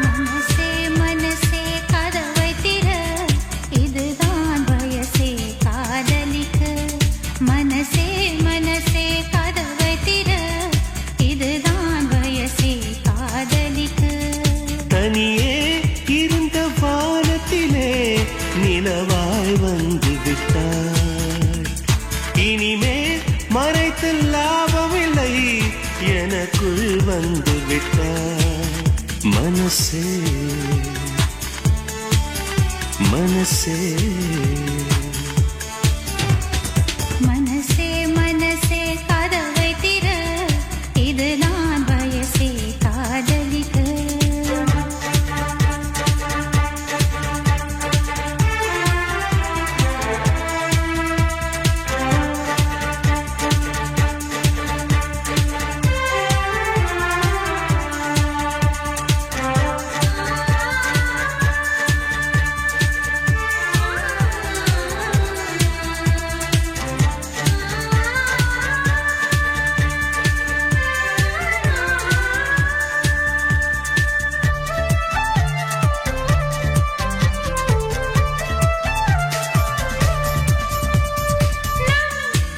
மனசே மனசே கதவை திற இதுதான் வயசே காதலிக்க மனசே மனசே கதவை திற இதுதான் வயசே காதலிக்க தனியே இருந்த வானத்திலே நிலவாய் வந்து விட்டாய் இனிமே மறைத்து லாபமில்லை எனக்குள் வந்து விட்டாய் மனசே மனசே மனசே மனசே கதவை திற இதுதான் வயசே காதலிக்க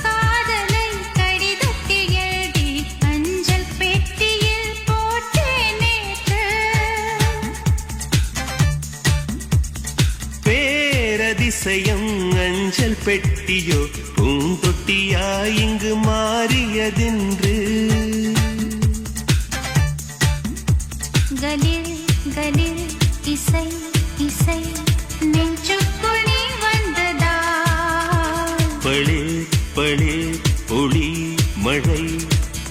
காதலை கடிதத்தில் எழுதி அஞ்சல் பெட்டியில் போட்டேன் நேற்று பேரதிசயம் அஞ்சல் பெட்டியோ பூந்தொட்டியா இங்கு மாறியதென்று கலில் கலில் இசை இசை நெஞ்சுக்குள் நீ வந்ததா பளே பளே ஒளி மழை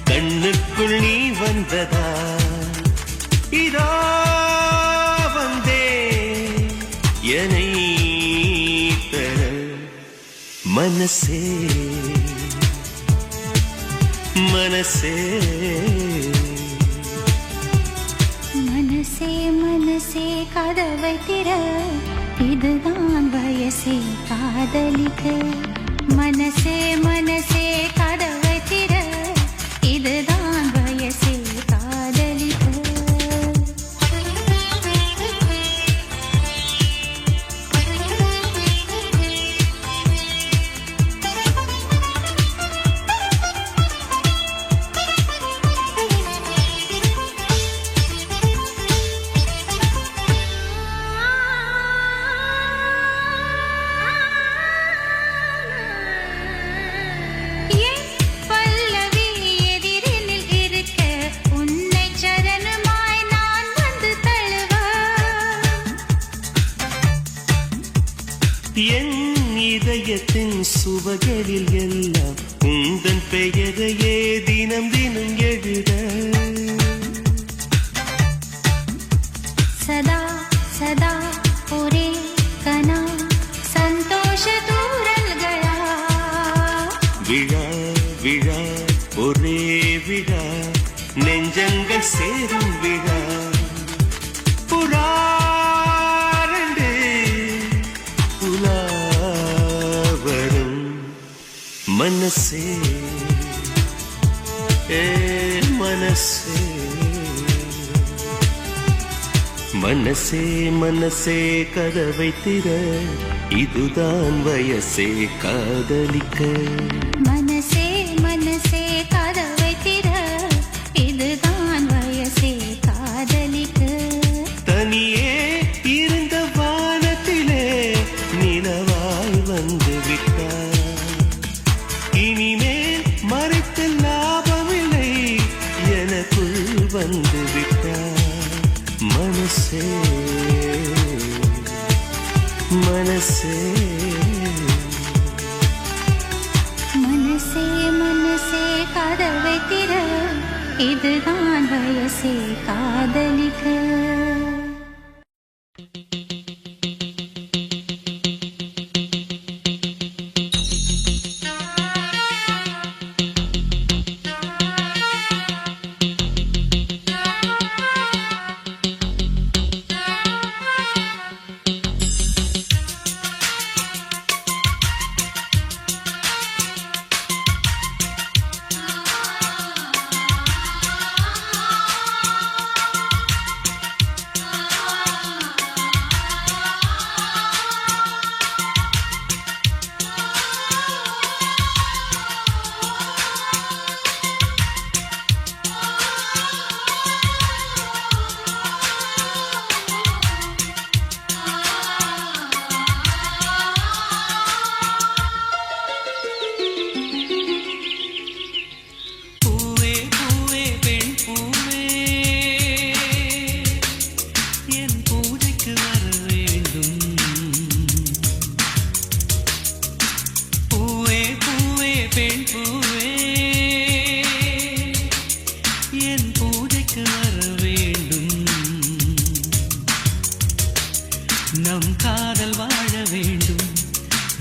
கண்ணுக்குள் நீ வந்ததா இதோ வந்தே என்னை தர மனசே மனசே மனசே மனசே கதவை திற இதுதான் வயசே காதலிக்க மனசே மனசே கதவை திற இதுதான் வயசே காதலிக்க ஏன் பல்லவி எதிரினில் இருக்க உன்னை சரணமாய் நான் வந்து தழுவ என் இதயத்தின் சுவகளில் எல்லாம் உந்தன் பெயரையே தினம் தினம் எழுத சதா சதா ஒரே கனா சந்தோஷ தூரல்களா விழா விழா ஒரே விழா நெஞ்சங்கள் சேரும் விழா புறாரண்டு புலாவரும் மனசே ஏ மனசே மனசே மனசே கதவை திற இதுதான் வயசே காதலிக்க மனசே மனசே கதவை திற இதுதான் வயசே காதலிக்க தனியே இருந்த வானத்திலே நிலவாய் வந்து விட்டாய் இனிமேல் மறைத்து லாபமில்லை எனக்குள் வந்து விட்டாய் மனசே மனசே மனசே மனசே கதவை திற இதுதான் வயசே காதலிக்க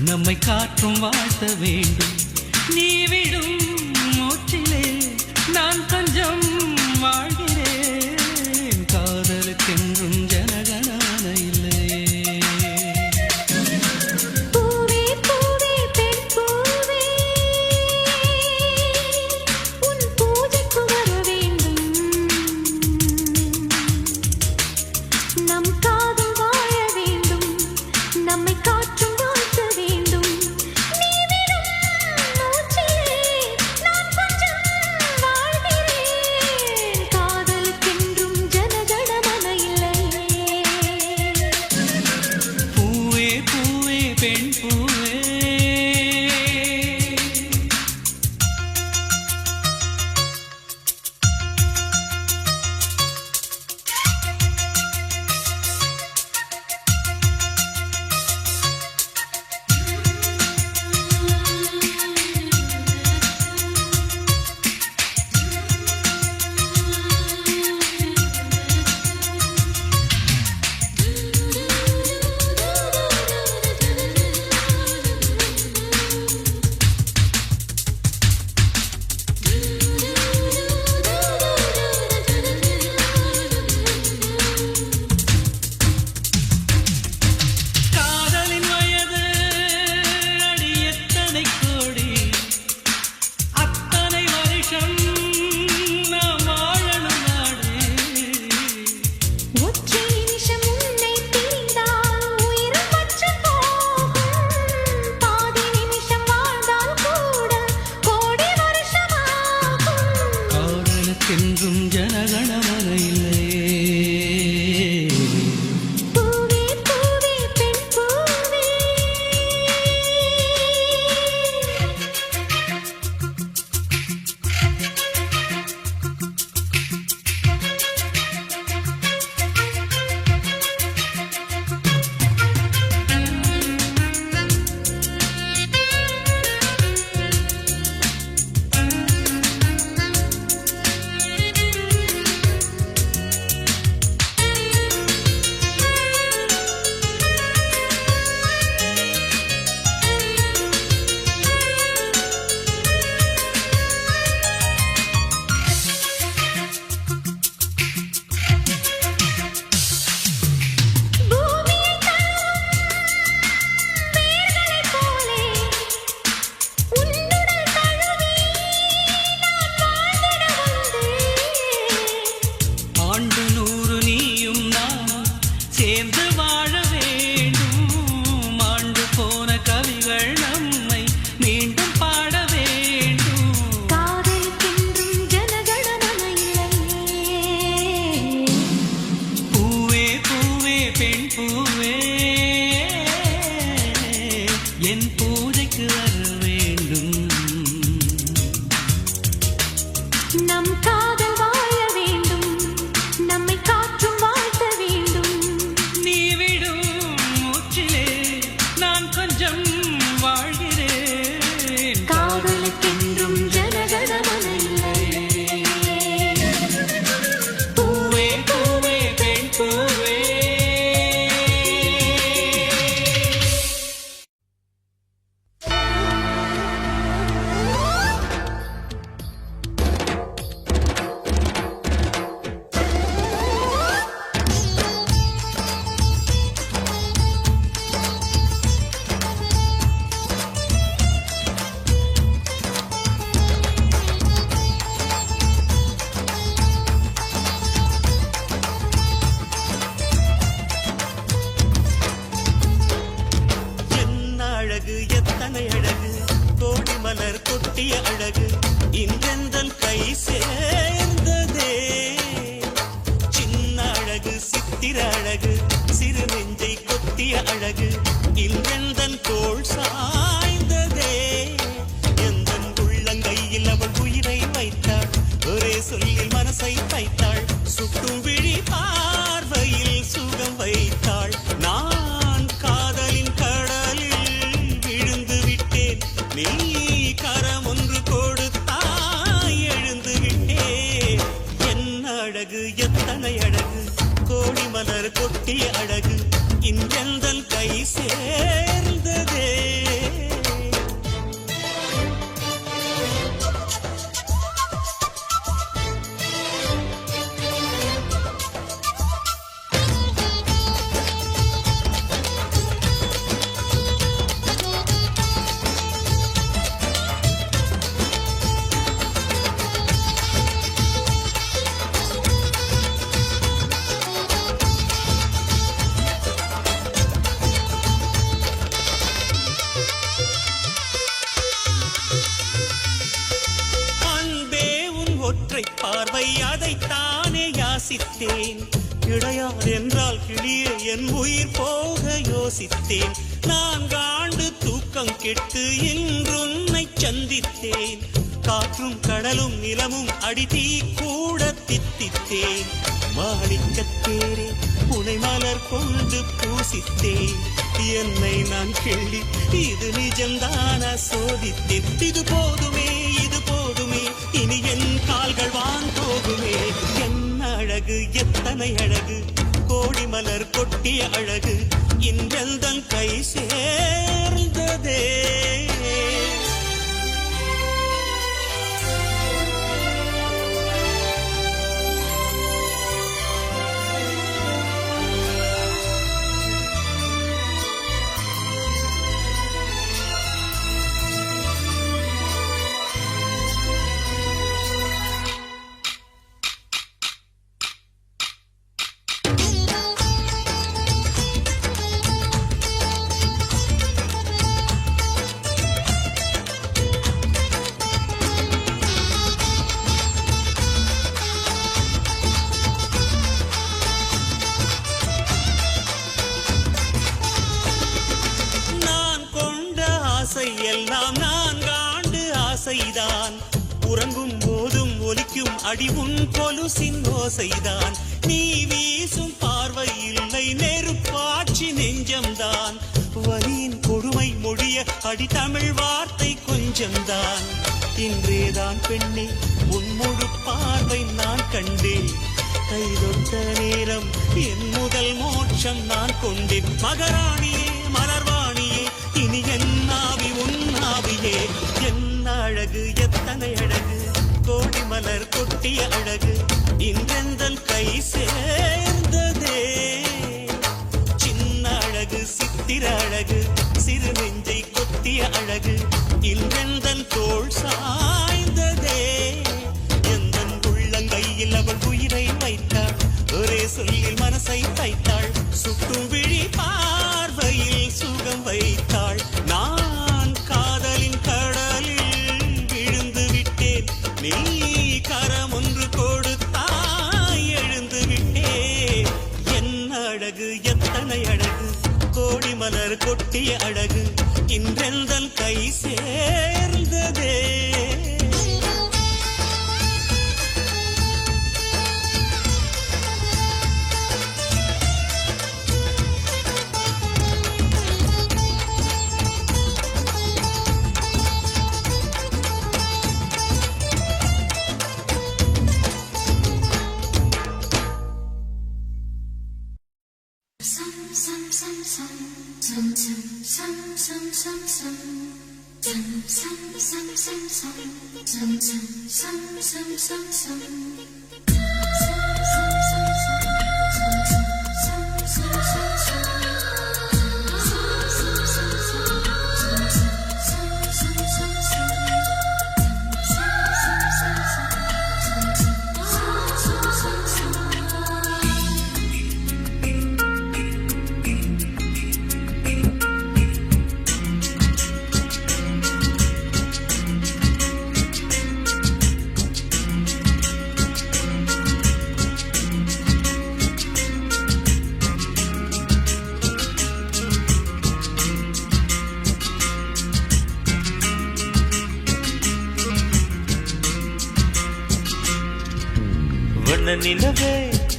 நம்மை காற்றும் வாழ்த்த வேண்டும். நீ விடும் மூச்சிலே நான் கொஞ்சம் வாழ்கிறேன். காதலுக்கென்றும் ஜனகணமன இல்லையே. பூவே பூவே பெண் பூவே உன் பூஜைக்கு வர வேண்டும். நம் காதல் வாழ வேண்டும். நம்மை காற்றும் வாழ்த்த வேண்டும். நீ விடும் மூச்சிலே நான் கொஞ்சம் வாழ்கிறேன். காதலுக்கென்றும் ஜனகணமன இல்லையே. பூவே பூவே பெண் பூவே. காதலின் வயது அடி எத்தனை கோடி, அத்தனை வருஷம் நாம் வாழணும் நாடு. ஒற்றை நிமிஷம் உன்னை பிரிந்தால் உயிர் பற்று போகும். பாதி நிமிஷம் வாழ்ந்தால் கூட கோடி வருஷமாகும். காதலுக்கென்றும் ஜனகணமன இல்லையே. பூவே பூவே பெண் பூவே பூமியை தழுவும் வேர்களைப் போலே உன்னுடல் தழுவி நான் வாழ்ந்திட வந்தேன். ஆண்டு 100 நீயும் நானும் சேர்ந்து வாழ வேண்டும். ஆண்டு போன கவிகள் நம்மை மீண்டும் பாட வேண்டும். காதலுக்கென்றும் ஜனகணமன இல்லையே. பூவே பூவே பெண் பூவே என் பூஜைக்கு வர வேண்டும். நம் காதல் வாழ வேண்டும். நம்மை காற்றும் வாழ்த்த வேண்டும். நீ விடும் மூச்சிலே நான் கொஞ்சம் வாழ்கிறேன். காதலுக்கென்றும் ஜனகணமன இல்லையே. பூவே பூவே பெண் பூவே. என்ன அழகு எத்தனை அழகு, கோடி மலர் கொட்டிய அழகு இன்றெந்தன் கை சேர்ந்ததே. சின்ன அழகு சித்திர அழகு, சிறு நெஞ்சை கொத்திய அழகு இன்றெந்தன் தோள் சாய்ந்ததே. எந்தன் உள்ளங்கையில் அவள் உயிரை வைத்தாள், ஒரே சொல்லில் மனசை தைத்தாள். சுட்டும் விழி பார்வையில் சுகம் வைத்தாள். நான் காதலின் கடலில் விழுந்து விட்டேன். நீ கரம் ஒன்று கொடுத்தாய் எழுந்து விட்டேன். என்ன அழகு எத்தனை அழகு, கோடி மலர் கொட்டிய அழகு இன்றெந்தன் கை சேர்ந்ததே. பார்வை அதைத்தானே யாசித்தேன். கிடையாது என்றால் கிளியே என் உயிர் போக யோசித்தேன். 4 ஆண்டு தூக்கம் கெட்டு இன்றுன்னை சந்தித்தேன். காற்றும் கடலும் நிலமும் அடிதீ கூட தித்தித்தேன். மாளிகத்தேரே புனை மலர் கொண்டு பூசித்தேன். என்னை நான் கிள்ளி இது நிஜம்தான சோதித்தேன். இது போதுமே இது போதுமே இனி என் கால்கள் வான் போகுமே. என்ன அழகு எத்தனை அழகு கோடி மலர் கொட்டிய அழகு இன்றெல்தன் கை சேர்ந்ததே. எல்லாம் 4 ஆண்டு ஆசைதான். உறங்கும் போதும் ஒலிக்கும் அடி உன் கொலுசின் ஓசைதான். நீ வீசும் பார்வை இல்லை நெருப்பாட்சி நெஞ்சம்தான். வலியின் கொடுமை மொழிய அடி தமிழ் வார்த்தை கொஞ்சம்தான். இன்றேதான் பெண்ணே உன் முழு பார்வை நான் கண்டேன். கைதொட்ட நேரம் என் முதல் மோட்சம் நான் கொண்டேன். மகராணியே மலர்வாணியே இனி என் ஆவி உன் ஆவியே. என்ன அழகு எத்தனை அழகு கோடி மலர் கொட்டிய அழகு இன்றெந்தன் கை சேர்ந்ததே. சின்ன அழகு சித்திர அழகு சிறு நெஞ்சை கொத்திய அழகு இன்றெந்தன் தோள் சாய்ந்ததே. எந்தன் உள்ளங்கையில் அவள் உயிரை வைத்தாள். ஒரே சொல்லில் மனசை தைத்தாள். சுட்டும் விழி பார்வையில் சுகம் வைத்தாள். நான் காதலின் கடலில் விழுந்து விட்டேன். நீ கரம் ஒன்று கொடுத்தாய் எழுந்து விட்டேன். என்ன அழகு எத்தனை அழகு கோடி மலர் கொட்டிய அழகு இன்றெந்தன் கை சேர்ந்ததே.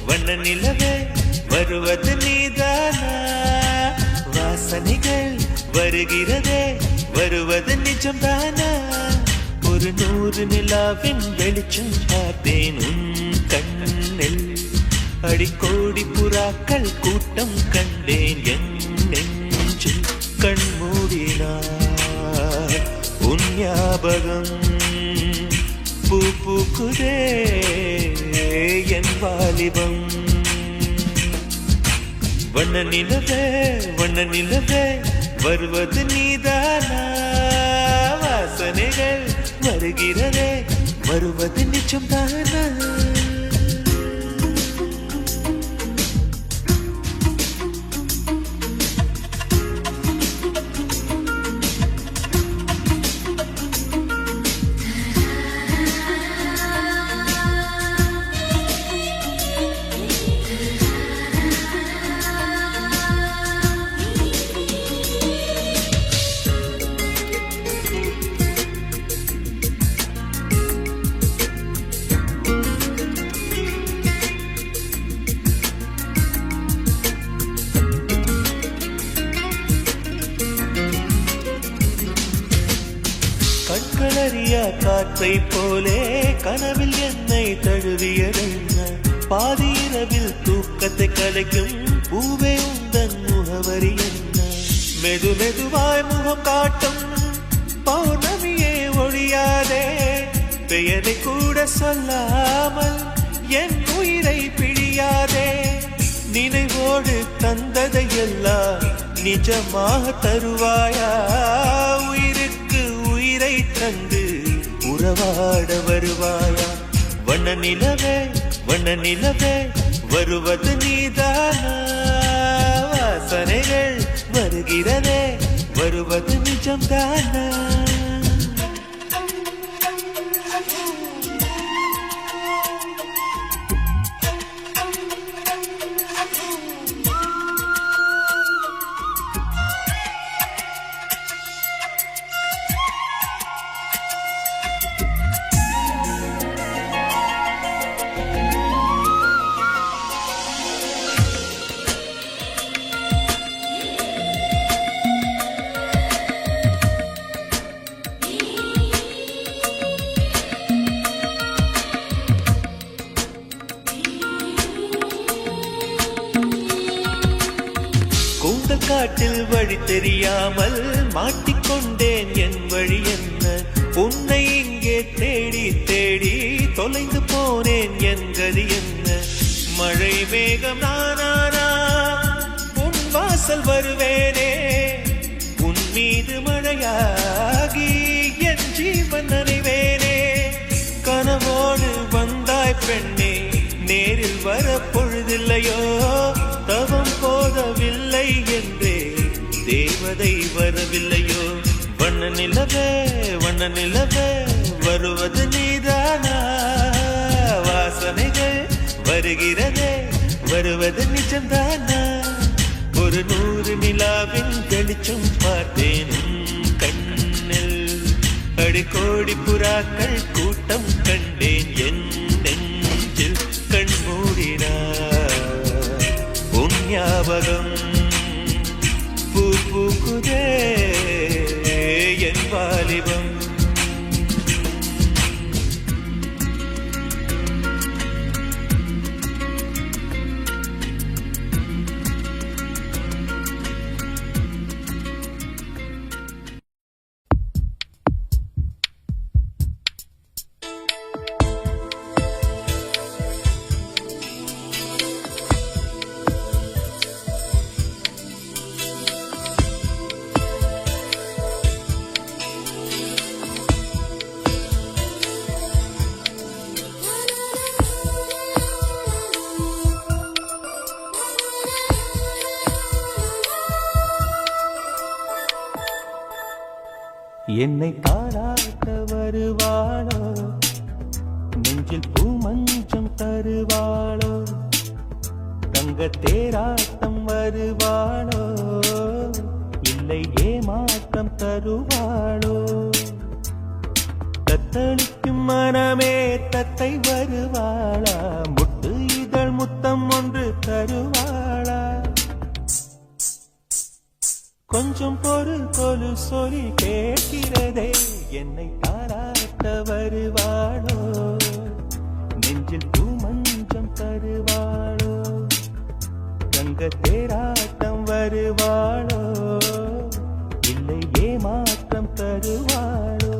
வண்ண நிலவே வருவது நீதானா. வாசனைகள் வருகிறதே வருவது நிஜம்தானா. ஒரு 100 நிலாவின் வெளிச்சம் பார்த்தேன் உன் கண்ணில். அடிக்கோடி புறாக்கள் கூட்டம் கண்டேன் என் நெஞ்சில். கண்மூடினார் உன் ஞாபகம் பூ பூக்குதே என் வாலிபம். வண்ண நிலவே வருவது நீதானா. வாசனைகள் வருகிறதே வருவது நிஜம்தானா. கண்களறியா காற்றை போலே கனவில் என்னை தழுவியதென்ன பாதி இரவில் தூக்கத்தை கலைக்கும் பூவே உந்தன் முகவரி என்ன மெது மெதுவாய் முகம் காட்டும் பௌர்ணமியே ஒழியாதே பெயரை கூட சொல்லாமல் என் உயிரை பிழியாதே நினைவோடு தந்ததை எல்லாம் நிஜமாக தருவாயா உயிருக்கு உயிரை தந்து உறவாட வருவாயா வண்ண நிலவே வருவது நீதானா வாசனைகள் வருகிறதே வருவது நிஜம்தானா கூந்தல் காட்டில் வழி தெரியாமல் மாட்டிக்கொண்டேன் என் வழி என்ன உன்னை இங்கே தேடி தேடி தொலைந்து போனேன் என் கதி என்ன மழை மேகம் நானானா உன் வாசல் வருவேனே உன் மீது மழையாகி என் ஜீவன் நனைவேனே கனவோடு வந்தாய் பெண்ணே நேரில் வர பொழுதில்லையோ தவம் போதவில்லை என்றே தேவதை வரவில்லையோ வண்ண நிலவே வருவது நீதானா வாசனைகள் வருகிறதே வருவது நிஜம்தானா ஒரு 100 நிலாவின் வெளிச்சம் பார்த்தேன் கண்ணில் அடிக்கோடி புறாக்கள் கூட்டம் கண்டேன் என் நெஞ்சில் கண் மூடினார் உன் ஞாபகம் பூ பூக்குதே என் வாலிபம் என்னை தாராட்ட வருவாளோ நெஞ்சில் பூமஞ்சம் தருவாளோ தங்க தேராட்டம் வருவாளோ இல்லை ஏமாற்றம் தருவாளோ தத்தளிக்கும் மனமே தத்தை வருவாளா முட்டு இதழ் முத்தம் ஒன்று தருவாளா கொஞ்சம் பொறு சொல்லி கேட்கிறதே என்னை தாராட்ட வருவாளோ நெஞ்சில் பூமஞ்சம் தருவாளோ தங்க தேராட்டம் வருவாளோ இல்லை ஏமாற்றம் தருவாளோ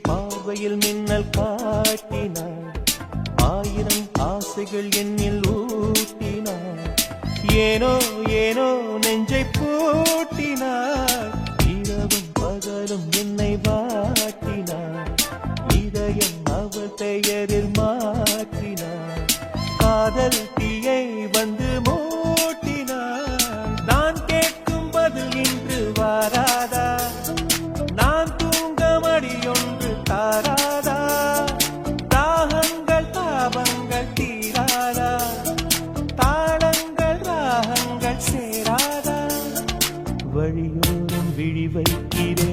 பார்வையில் மின்னல் காட்டினார் 1000 ஆசைகள் என்னில் ஊட்டினார் ஏனோ ஏனோ நெஞ்சை பூட்டினார் இரவும் பகலும் என்னை வாட்டினார் இதயம் அவள் பெயரில் மாற்றினார் காதல் தீயை வந்து மூட்டினார் நான் கேட்கும் வழியோரம் விழி வைக்கிறேன்.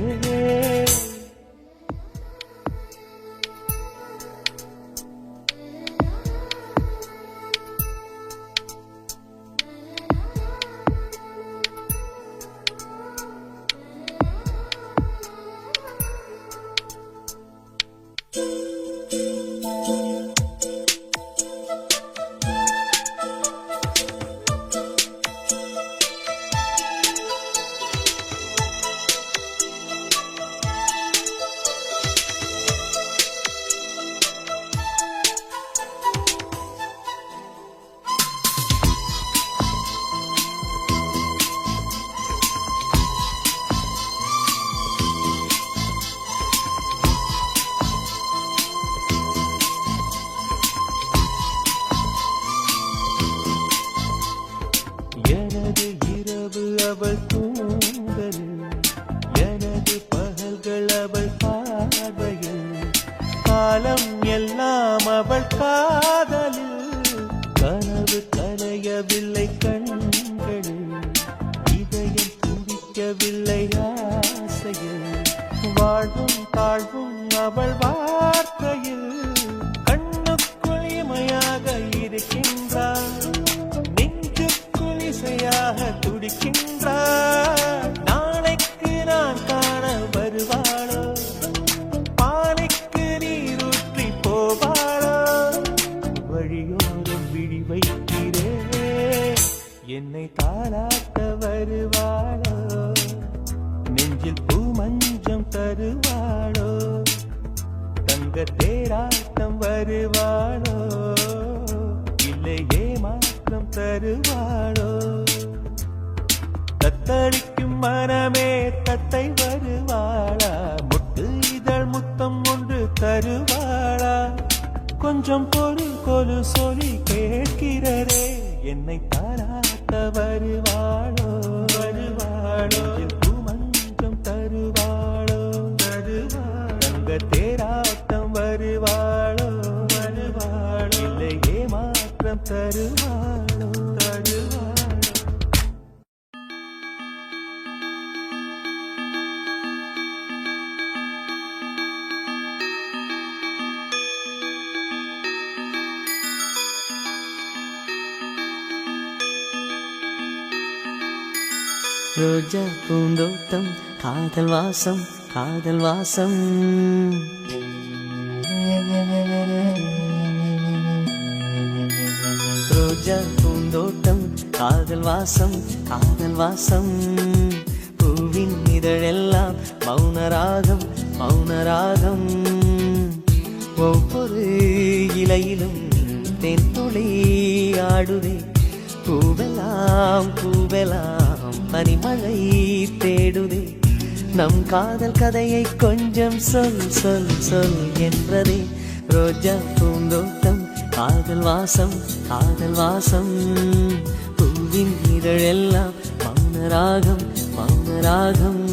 எனது இரவு அவள் தூங்கலில், எனது பகல்கள் அவள் பார்வையில், காலம் எல்லாம் அவள் காதலில். கனவு கலையவில்லை கண்களில், இதயம் துடிக்கவில்லை ஆசையில். வாழ்வும் தாழ்வும் அவள் வார்த்தையில், கண்ணுக்குள் இமையாக இருக்கின்றாள், துடிக்கின்றார். நாளைக்கு நான் காண வருவாளோ, பாலைக்கு நீரூற்றி போவாளோ. வழியோரம் விழி வைக்கிறேன், என்னை தாளாட்ட வருவாளோ, நெஞ்சில் பூ மஞ்சம் தருவாளோ, தங்க தேராட்டம் வருவாளோ, இல்லை ஏமாற்றம் தருவாளோ. தத்தளிக்கும் மனமே தத்தை வருவாளா, முட்டு இதழ் முத்தம் ஒன்று தருவாளா. கொஞ்சம் பொருள் கொலு சொல்லி கேட்கிறதே, என்னை தாராட்ட வருவாளோ வருவாளோ. மஞ்சம் தருவாளோ தருவாளோ, தங்க தேராட்டம் வருவாளோ வருவாளோ, இல்லை ஏமாற்றம் தருவாளோ தருவாளோ. ரோஜா பூந்தோட்டம் காதல் வாசம் காதல் வாசம். ரோஜா பூந்தோட்டம் காதல் வாசம் காதல் வாசம். பூவின் இதழெல்லாம் மௌனராகம் மௌனராகம். ஒவ்வொரு இலையிலும் தென் துளி ஆடுதே. பூவெல்லாம் பூவெல்லாம் பனிமழை தேடுதே. நம் காதல் கதையை கொஞ்சம் சொல் சொல் சொல் என்றதே. ரோஜா பூந்தோட்டம் காதல் வாசம் காதல் வாசம். பூவின் இதழெல்லாம் மௌனராகம் மௌனராகம்.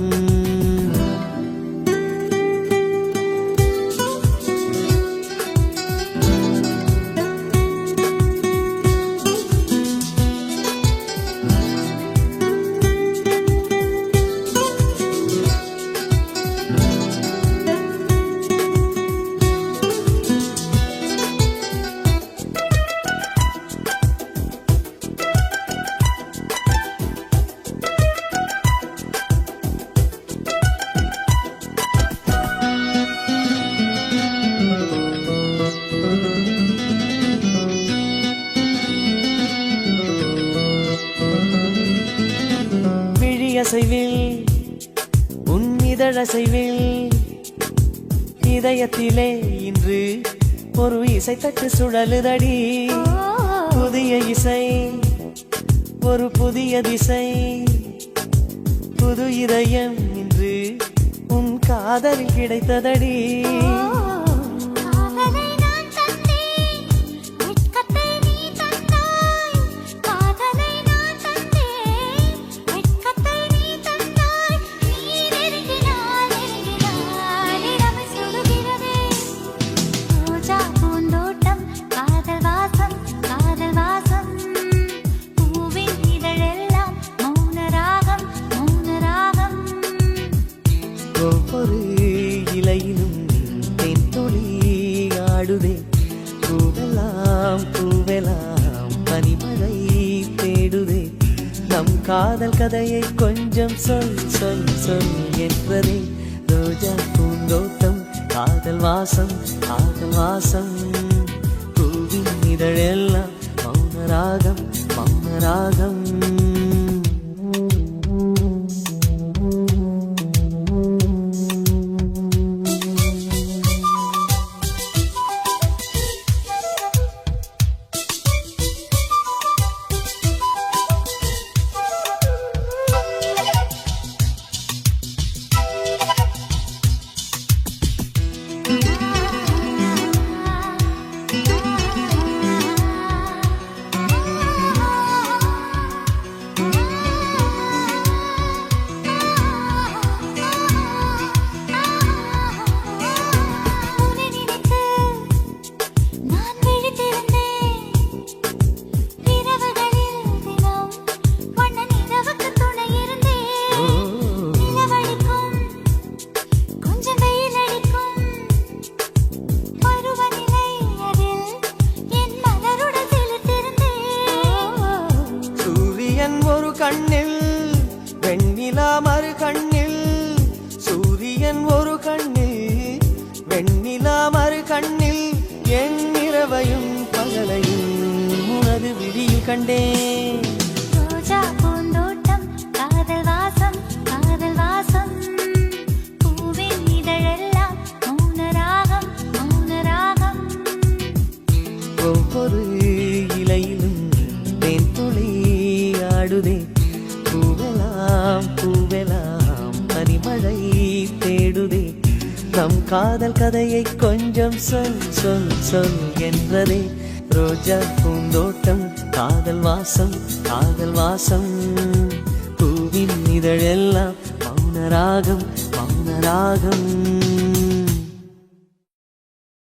அசைவில் உன் இதழசைவில் இதயத்திலே இன்று ஒரு இசை தட்டு சுழலுதடி. புதிய இசை ஒரு புதிய திசை. புது இதயம் இன்று உன் காதலில் கிடைத்ததடி. மௌனராகம் மௌனராகம். காதல் கதையை கொஞ்சம் சொல் சொல் சொல் என்றதே ரோஜா பூந்தோட்டம் காதல் வாசம் காதல் வாசம் பூவின் இதழெல்லாம் மௌனராகம் மௌனராகம் ஒரு கண்ணில் வெண்ணிலா மறு கண்ணில் சூரியன் ஒரு கண்ணில் வெண்ணிலா மறு கண்ணில் என் இரவையும் பகலையும் உனது விழியில் கண்டேன் ரோஜா பூந்தோட்டம் காதல் வாசம் காதல் வாசம் பூவின் இதழெல்லாம் மௌனராகம் மௌனராகம் ஒவ்வொரு இலையிலும் தேன் துளி ஆடுதே பூவெல்லாம் பூவெல்லாம் பனிமழை தேடுதே நம் காதல் கதையை கொஞ்சம் சொல் சொல் சொல் என்றதே ரோஜா பூந்தோட்டம் காதல் வாசம் காதல் வாசம் பூவின் இதழெல்லாம் மௌனராகம் மௌனராகம்